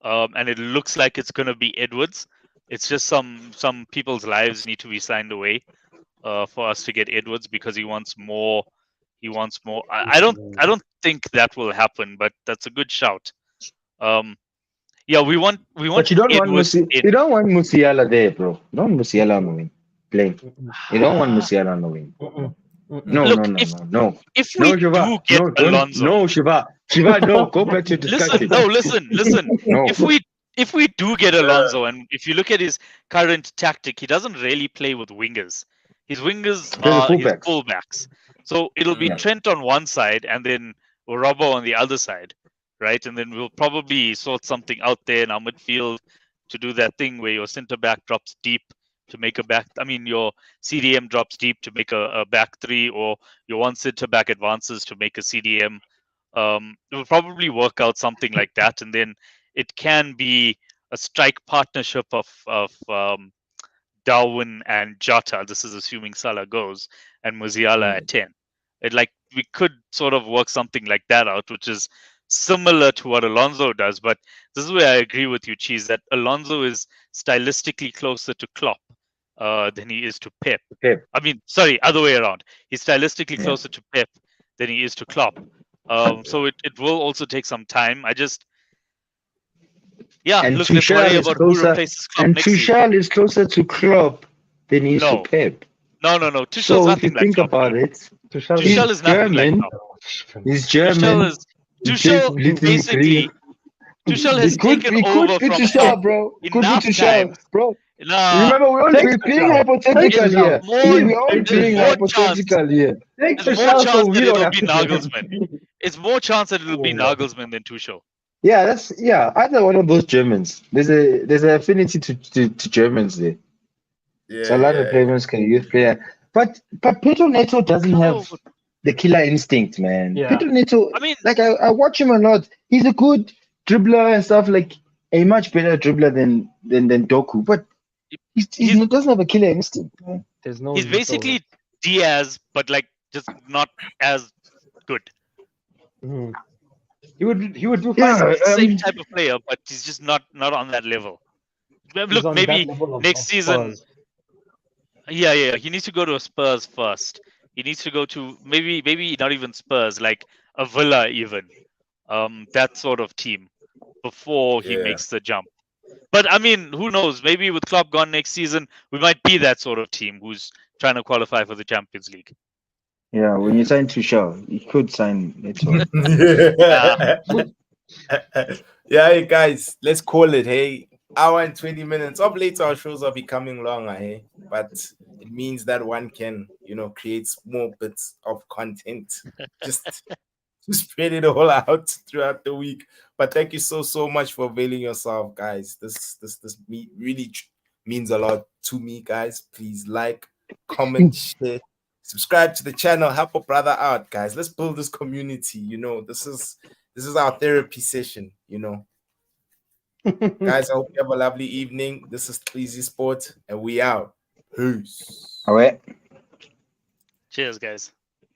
And it looks like it's going to be Edwards. It's just some people's lives need to be signed away for us to get Edwards because he wants more. I don't think that will happen, but that's a good shout. Yeah, we want. But you don't Edwards you don't want Musiala there, bro. You don't want Musiala on the wing playing. You don't want Musiala on the wing. No. If we do get Alonso, no, Shiva, no, go back to discussion. Listen. No. If we do get Alonso, and if you look at his current tactic, he doesn't really play with wingers. His wingers are his fullbacks. So it'll be Trent on one side and then Robbo on the other side, right? And then we'll probably sort something out there in our midfield to do that thing where your centre back drops deep to make a back. I mean, your CDM drops deep to make a back three, or your one centre back advances to make a CDM. It will probably work out something like that, and then it can be a strike partnership of Darwin and Jota. This is assuming Salah goes, and Musiala at 10. We could sort of work something like that out, which is similar to what Alonso does. But this is where I agree with you, Cheese, that Alonso is stylistically closer to Klopp than he is to Pep. I mean, sorry, other way around. He's stylistically closer to Pep than he is to Klopp. So it will also take some time. And look, Tuchel let's worry is about closer, who replaces Klopp and next Tuchel season. is closer to Klopp than he is to Pep. No. Tuchel's So if you nothing like think Klopp. about it, Tuchel is nothing like German. Klopp. He's German. Tuchel basically. Tuchel has taken over from Tuchel, bro. Could be enough Tuchel, times. bro. Nah, Remember, we're being hypothetical here. We're all being hypothetical here. There's more chance that it'll be Nagelsmann. It's more chance that it'll be Nagelsmann than Tuchel. Yeah, either one of those Germans. There's an affinity to Germans there. So a lot of players can youth player. But Pedro Neto doesn't have the killer instinct, man. Yeah. Pedro Neto, I mean- like I watch him a lot. He's a good dribbler and stuff, like a much better dribbler than Doku. But he doesn't have a killer instinct, man. There's no. He's lethal- basically Diaz, but like just not as good. Mhm. He would do fine. Yeah, He's the same type of player, but he's just not on that level. He's Look, on maybe that level of next season. Spurs. Yeah. He needs to go to a Spurs first. He needs to go to maybe not even Spurs, like a Villa even. That sort of team before he Yeah. makes the jump. But I mean, who knows? Maybe with Klopp gone next season, we might be that sort of team who's trying to qualify for the Champions League. Yeah, when you sign Tuchel, you could sign Neto. Yeah, hey guys, let's call it. Hey, hour and 20 minutes. Of late, our shows are becoming longer. Hey, but it means that one can, create more bits of content. Just to spread it all out throughout the week. But thank you so much for availing yourself, guys. This really means a lot to me, guys. Please like, comment, share, subscribe to the channel, help a brother out, guys. Let's build this community. This is our therapy session. Guys, I hope you have a lovely evening. This is Easy Sport, and we out. Peace. All right. Cheers, guys.